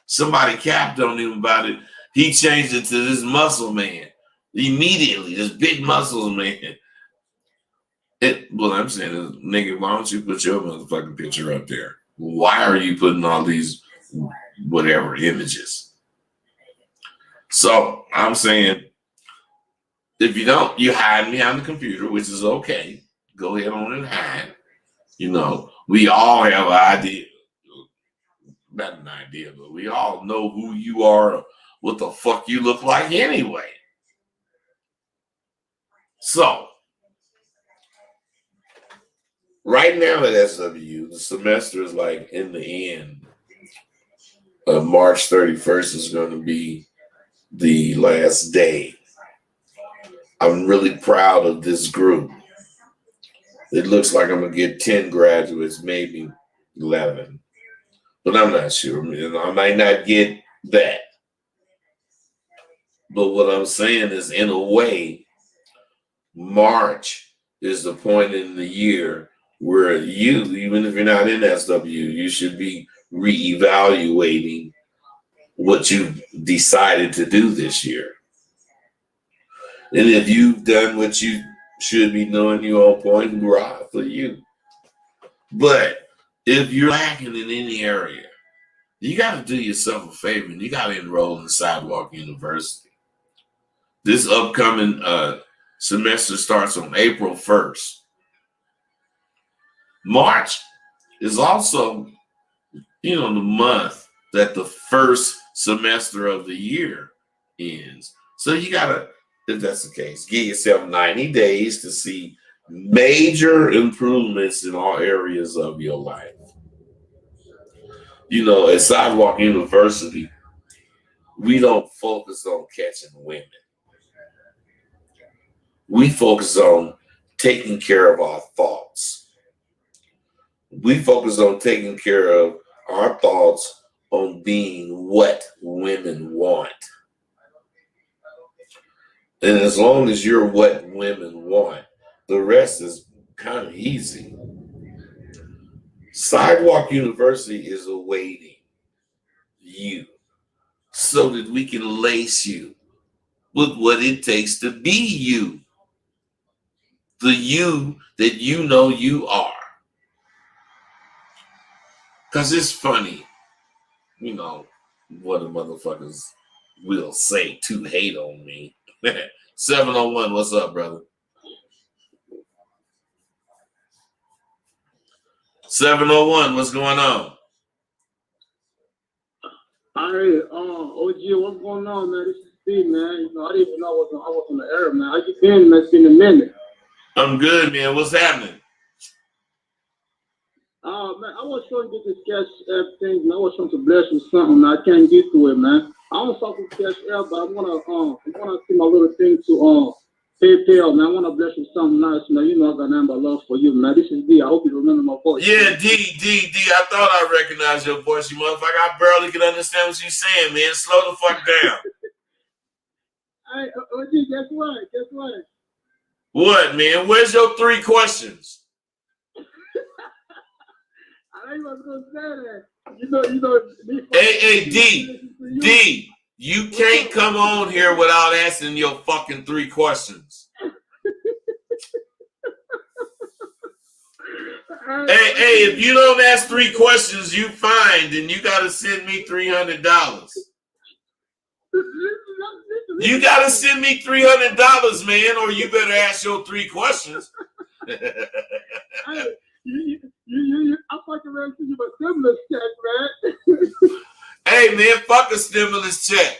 Somebody capped on him about it. He changed it to this muscle man immediately. This big muscle man. What I'm saying is, nigga, why don't you put your motherfucking picture up there? Why are you putting all these whatever images? So I'm saying, if you don't, you hide behind the computer, which is okay. Go ahead on and hide. You know, we all have an idea. Not an idea, but we all know who you are, what the fuck you look like anyway. So, right now at SWU, the semester is like in the end. March 31st is going to be the last day. I'm really proud of this group. It looks like I'm going to get 10 graduates, maybe 11. But I'm not sure. I might not get that. But what I'm saying is, in a way, March is the point in the year where you, even if you're not in SW, you should be reevaluating what you decided to do this year. And if you've done what you should be doing, you're on point, hurrah for you. But if you're lacking in any area, you got to do yourself a favor and you got to enroll in Sidewalk University. This upcoming semester starts on April 1st. March is also, you know, the month that the first semester of the year ends. So you got to, if that's the case, give yourself 90 days to see major improvements in all areas of your life. You know, at Sidewalk University, we don't focus on catching women. We focus on taking care of our thoughts. We focus on taking care of our thoughts on being what women want. And as long as you're what women want, the rest is kind of easy. Sidewalk University is awaiting you so that we can lace you with what it takes to be you. The you that you know you are. Because it's funny, you know, what the motherfuckers will say to hate on me. 701, what's up, brother? 701, what's going on? Hey, OG, what's going on, man? This is Steve, man. You know, I didn't even know I was on the air, man. How you been, man? It's been a minute. I'm good, man. What's happening? Man, I was trying to get this cash app thing, man. I was trying to bless with something, man. I can't get to it, man. I don't fuck with cash app, but I wanna see my little thing to PayPal, man. I wanna bless you with something nice, man. You know I got nothing but love for you, man. This is D. I hope you remember my voice. Yeah, D. I thought I recognized your voice, you motherfucker. I barely can understand what you're saying, man. Slow the fuck down. Hey, OG, guess what? What, man? Where's your 3 questions? I ain't was gonna say that. You know. Hey, D, you can't come on here without asking your fucking 3 questions. Hey, if you don't ask 3 questions, you fine, then you gotta send me $300. You gotta send me $300, man, or you better ask your 3 questions. Hey, I fucking around to you a stimulus check, man. Hey, man, fuck a stimulus check.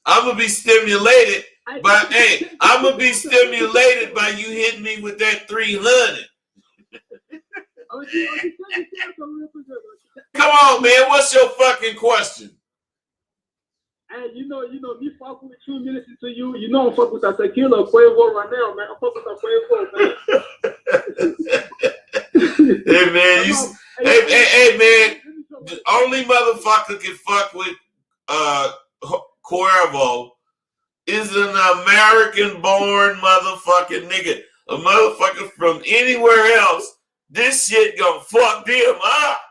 I'm gonna be stimulated, but hey, I'm gonna be stimulated by you hitting me with that 300. Come on, man. What's your fucking question? Hey, you know, me fuck with 2 minutes into you. You know I'm fuck with that tequila Quavo right now, man. I'm fuck with that Quavo, man. Hey, man, hey, man. The only motherfucker can fuck with Cuervo is an American-born motherfucking nigga. A motherfucker from anywhere else, this shit gonna fuck them up.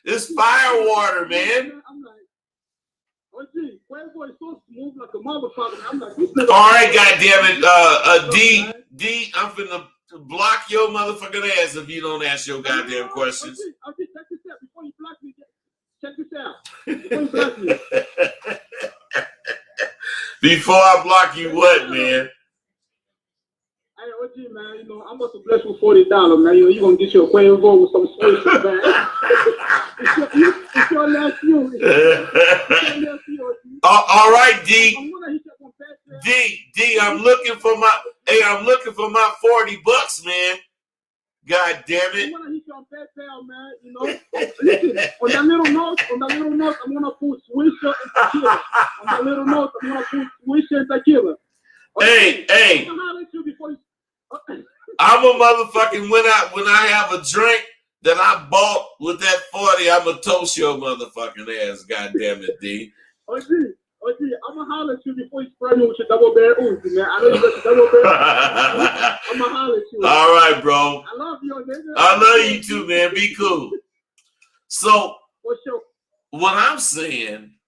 It's fire water, man. I'm like, oh, gee, Quavo is so smooth like a motherfucker. I'm like, all right, goddammit. D, I'm finna block your motherfucking ass if you don't ask your goddamn questions. Okay, check this out. Before you block me, check this out. Before you block me. Before I block you, what, man? Hey, OG, man, you know, I'm about to bless you with $40, man. You know, you're going to get your Quavo with some sweet shit, man. It's your last few. It's your last few, OG. All right, D. I'm gonna hit you up on Patreon. D, I'm looking for my $40, man. God damn it. I'm gonna hit you on PayPal, man. You know, listen, on that little note, I'm gonna put Swisher and tequila. On that little note, I'm gonna put Swisher and tequila. Okay. Hey. I'm gonna holler at you before you. I'm a motherfucking when I have a drink that I bought with that 40, I'm a toast your motherfucking ass. God damn it, D. OG, I'm gonna holler at you before you spray me with your double bear Uzi, man. I know you got your double bear. I'm gonna holler at you. All right, bro. I love you, nigga. I love you too, man. Be cool. So, what's your? What I'm saying,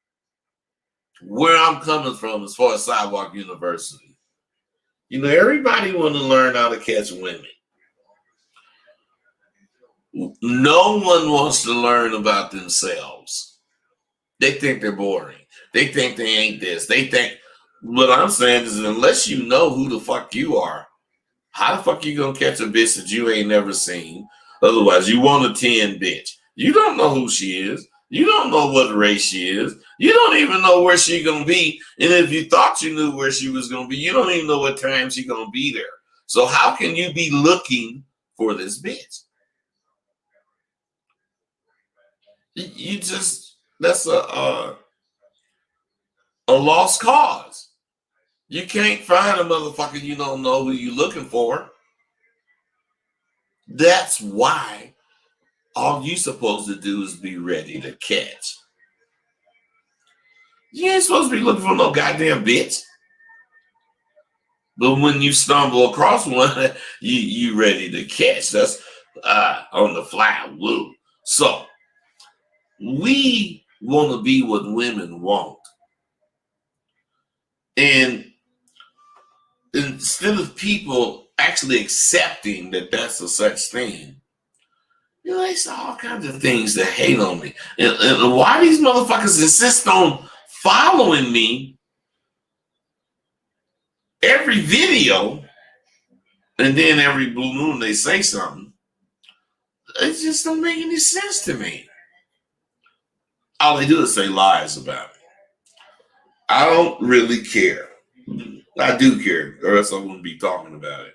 where I'm coming from as far as Sidewalk University, you know, everybody want to learn how to catch women. No one wants to learn about themselves. They think they're boring. They think they ain't this. They think, what I'm saying is, unless you know who the fuck you are, how the fuck you gonna catch a bitch that you ain't never seen? Otherwise, you want a 10 bitch. You don't know who she is. You don't know what race she is. You don't even know where she gonna be. And if you thought you knew where she was gonna be, you don't even know what time she gonna be there. So how can you be looking for this bitch? You just, that's a lost cause. You can't find a motherfucker you don't know who you're looking for. That's why all you supposed to do is be ready to catch. You ain't supposed to be looking for no goddamn bitch. But when you stumble across one, you ready to catch. That's on the fly. Woo. So we want to be what women want. And instead of people actually accepting that that's a such thing, you know, they say all kinds of things that hate on me. And why these motherfuckers insist on following me every video, and then every blue moon they say something. It just don't make any sense to me. All they do is say lies about me. I don't really care. I do care, or else I wouldn't be talking about it.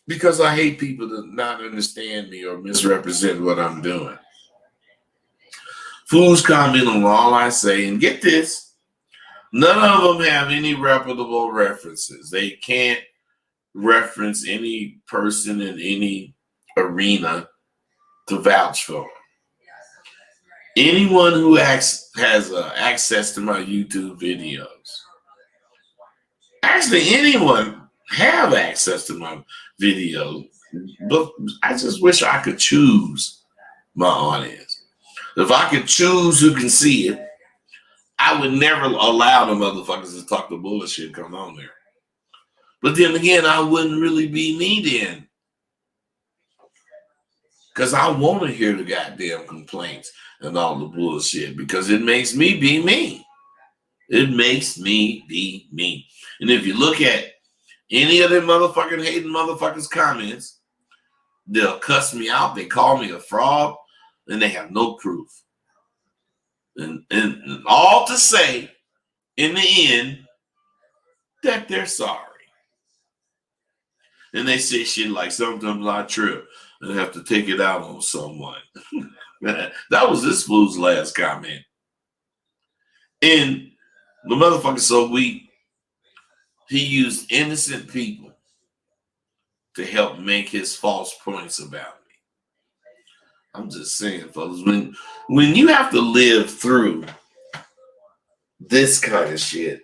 Because I hate people to not understand me or misrepresent what I'm doing. Fools comment on all I say, and get this, none of them have any reputable references. They can't reference any person in any arena to vouch for them. Anyone who has access to my YouTube videos, actually anyone have access to my video, but I just wish I could choose my audience. If I could choose who can see it, I would never allow the motherfuckers to talk the bullshit come on there. But then again, I wouldn't really be me then. Because I want to hear the goddamn complaints and all the bullshit because it makes me be me. It makes me be me. And if you look at any of them motherfucking hating motherfuckers' comments, they'll cuss me out. They call me a fraud and they have no proof. And all to say, in the end, that they're sorry. And they say shit like, sometimes I trip and have to take it out on someone. That was this fool's last comment. And the motherfucker's so weak, he used innocent people to help make his false points about me. I'm just saying, fellas, when you have to live through this kind of shit,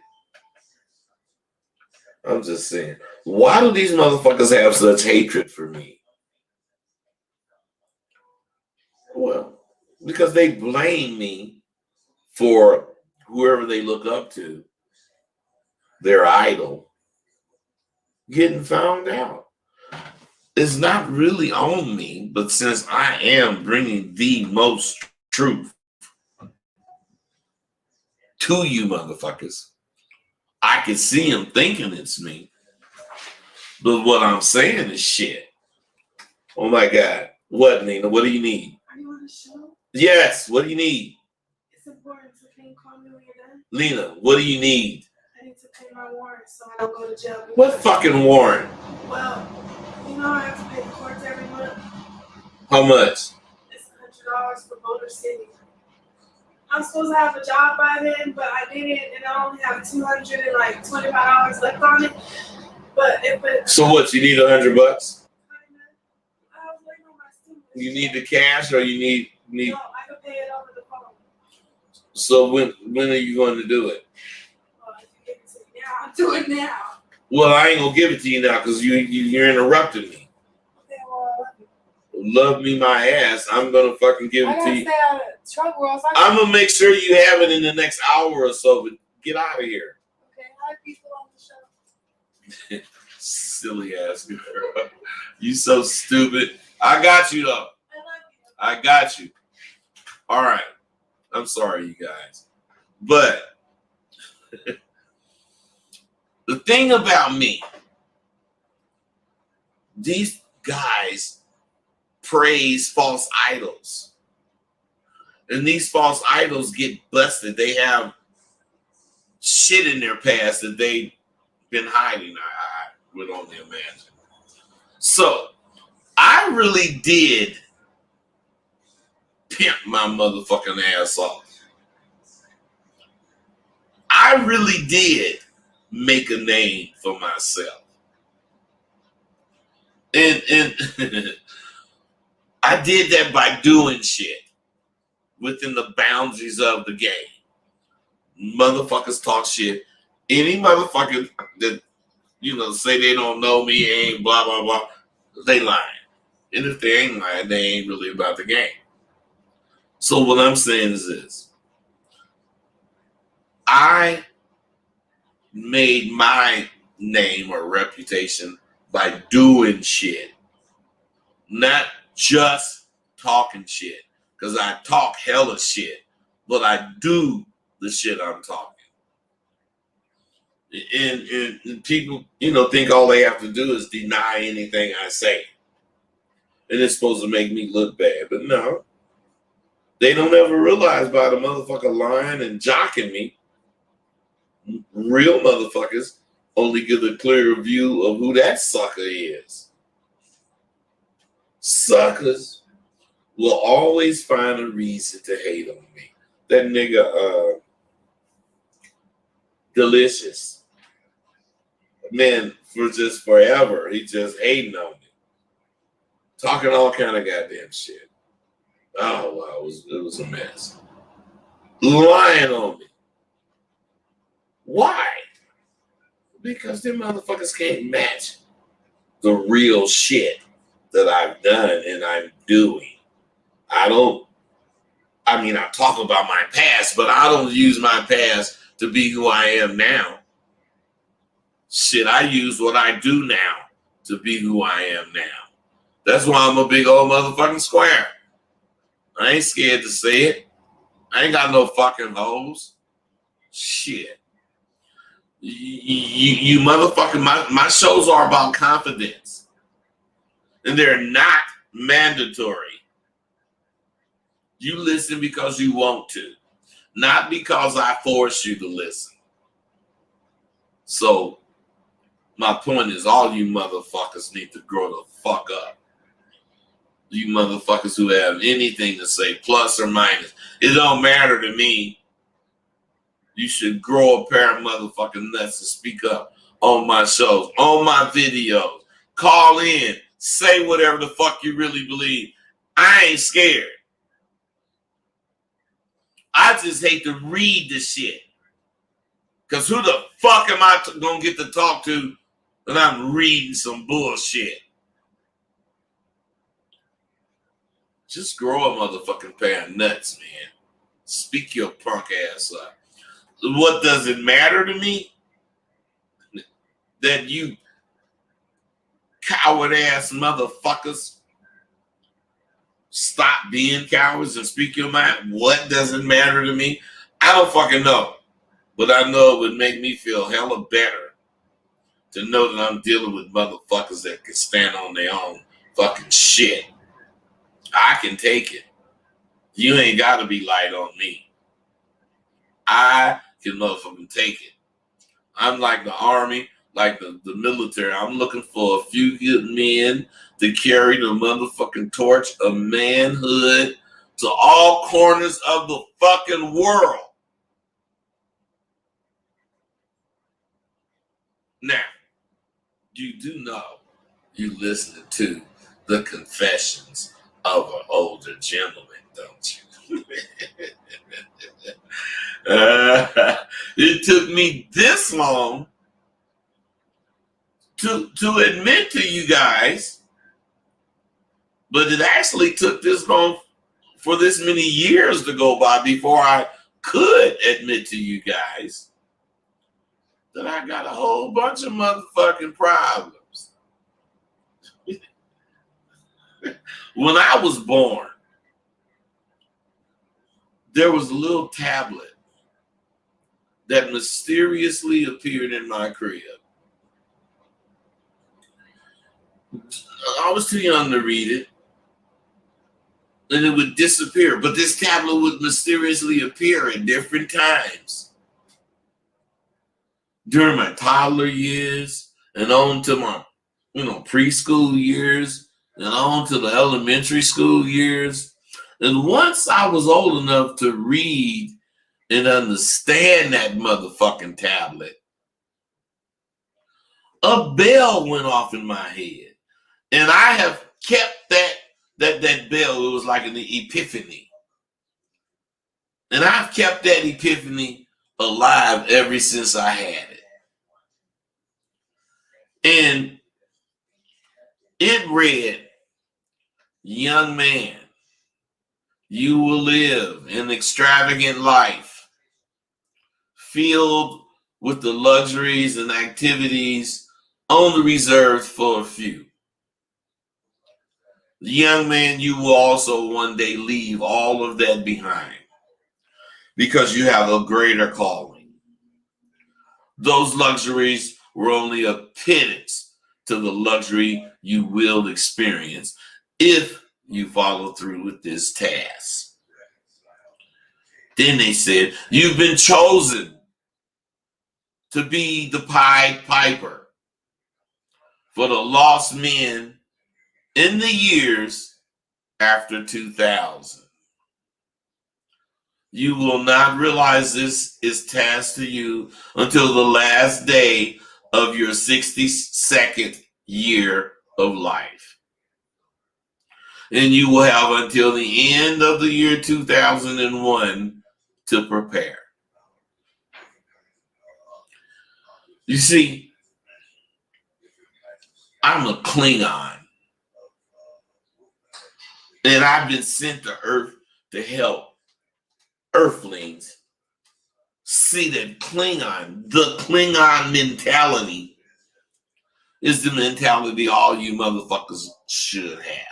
I'm just saying, why do these motherfuckers have such hatred for me? Well, because they blame me for whoever they look up to, their idol, getting found out. It's not really on me, but since I am bringing the most truth to you motherfuckers, I can see them thinking it's me. But what I'm saying is shit. Oh my God. What, Nina? What do you need? Are you on the show? Yes. What do you need? It's important, so can you call me when you're done? Lena, what do you need? I need to pay my warrant so I don't go to jail. What fucking warrant? Well, you know I have to pay the courts every month. How much? It's $100 for Boulder City. I'm supposed to have a job by then, but I didn't, and I only have $225 left on it. But if it So what? You need $100? I was waiting on my student. You need the cash, or you need? No, I can pay it over the phone. So when are you going to do it? Well, if you give it to me now, I'll do it now. Well, I ain't gonna give it to you now because you're interrupting me. Okay, well, Love me my ass. I'm gonna fucking give I it to gotta you. stay out of trouble, or else I'm gonna make sure you have it in the next hour or so. But get out of here, Okay, hi people on the show. silly ass girl. You so stupid. I got you though. I love you. I got you. All right. I'm sorry, you guys. But the thing about me, these guys praise false idols. And these false idols get busted. They have shit in their past that they've been hiding, I would only imagine. So I really did pimp my motherfucking ass off. I really did make a name for myself. And I did that by doing shit within the boundaries of the game. Motherfuckers talk shit. Any motherfucker that, say they don't know me, ain't blah, blah, blah, they lying. And if they ain't lying, they ain't really about the game. So what I'm saying is this. I made my name or reputation by doing shit. Not just talking shit. Because I talk hella shit. But I do the shit I'm talking. And people, think all they have to do is deny anything I say. And it's supposed to make me look bad. But no. They don't ever realize by the motherfucker lying and jocking me. Real motherfuckers only get a clearer view of who that sucker is. Suckers will always find a reason to hate on me. That nigga, Delicious. Man, for just forever, he just hating on me. Talking all kind of goddamn shit. Oh, wow, it was a mess. Lying on me. Why? Because them motherfuckers can't match the real shit that I've done and I'm doing. I talk about my past, but I don't use my past to be who I am now. Shit, I use what I do now to be who I am now. That's why I'm a big old motherfucking square. I ain't scared to say it. I ain't got no fucking hoes. Shit. You motherfucking, my shows are about confidence. And they're not mandatory. You listen because you want to. Not because I force you to listen. So, my point is all you motherfuckers need to grow the fuck up. You motherfuckers who have anything to say, plus or minus. It don't matter to me. You should grow a pair of motherfucking nuts and speak up on my shows, on my videos. Call in. Say whatever the fuck you really believe. I ain't scared. I just hate to read the shit. Because who the fuck am I going to get to talk to when I'm reading some bullshit? Just grow a motherfucking pair of nuts, man. Speak your punk ass up. What does it matter to me? That you coward ass motherfuckers stop being cowards and speak your mind. What does it matter to me? I don't fucking know. But I know it would make me feel hella better to know that I'm dealing with motherfuckers that can stand on their own fucking shit. I can take it. You ain't got to be light on me. I can motherfucking take it. I'm like the army, like the military. I'm looking for a few good men to carry the motherfucking torch of manhood to all corners of the fucking world. Now, you do know you listening to the confessions of an older gentleman, don't you? It took me this long to admit to you guys, but it actually took this long for this many years to go by before I could admit to you guys that I got a whole bunch of motherfucking problems. When I was born, there was a little tablet that mysteriously appeared in my crib. I was too young to read it, and it would disappear. But this tablet would mysteriously appear at different times during my toddler years and on to my, preschool years and on to the elementary school years. And once I was old enough to read and understand that motherfucking tablet, a bell went off in my head. And I have kept that that bell, it was like an epiphany. And I've kept that epiphany alive ever since I had it. And it read, young man, you will live an extravagant life filled with the luxuries and activities only reserved for a few. Young man, you will also one day leave all of that behind because you have a greater calling. Those luxuries were only a pittance to the luxury you will experience if you follow through with this task. Then they said, you've been chosen to be the Pied Piper for the lost men in the years after 2000. You will not realize this is tasked to you until the last day of your 62nd year of life. And you will have until the end of the year 2001 to prepare. You see, I'm a Klingon. And I've been sent to Earth to help Earthlings see that the Klingon mentality is the mentality all you motherfuckers should have.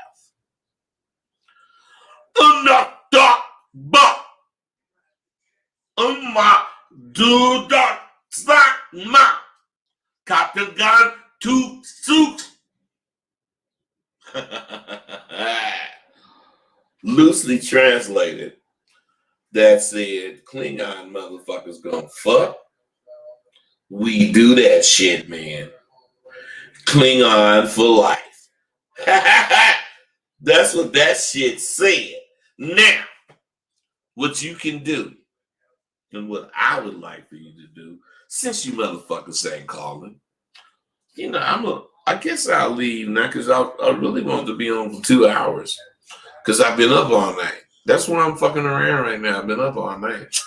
Captain Gun to suit. Loosely translated, that said, Klingon motherfuckers gonna fuck. We do that shit, man. Klingon for life. That's what that shit said. Now, what you can do, and what I would like for you to do, since you motherfuckers ain't calling, I guess I'll leave now because I really want to be on for 2 hours because I've been up all night. That's why I'm fucking around right now. I've been up all night.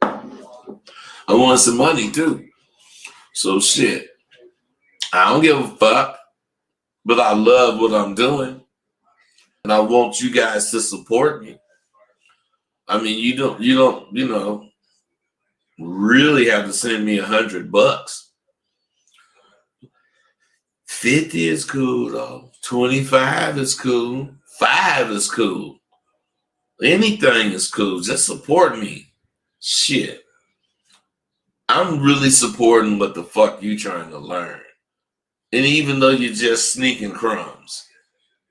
I want some money too. So shit. I don't give a fuck, but I love what I'm doing. And I want you guys to support me. I mean, you don't, really have to send me $100. 50 is cool though. 25 is cool. 5 is cool. Anything is cool. Just support me. Shit. I'm really supporting what the fuck you trying to learn. And even though you're just sneaking crumbs,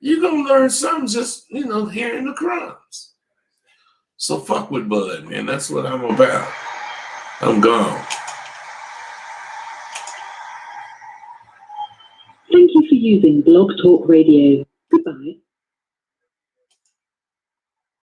you're gonna learn something just, hearing the crumbs. So fuck with Bud, man. That's what I'm about. I'm gone. Thank you for using Blog Talk Radio. Goodbye.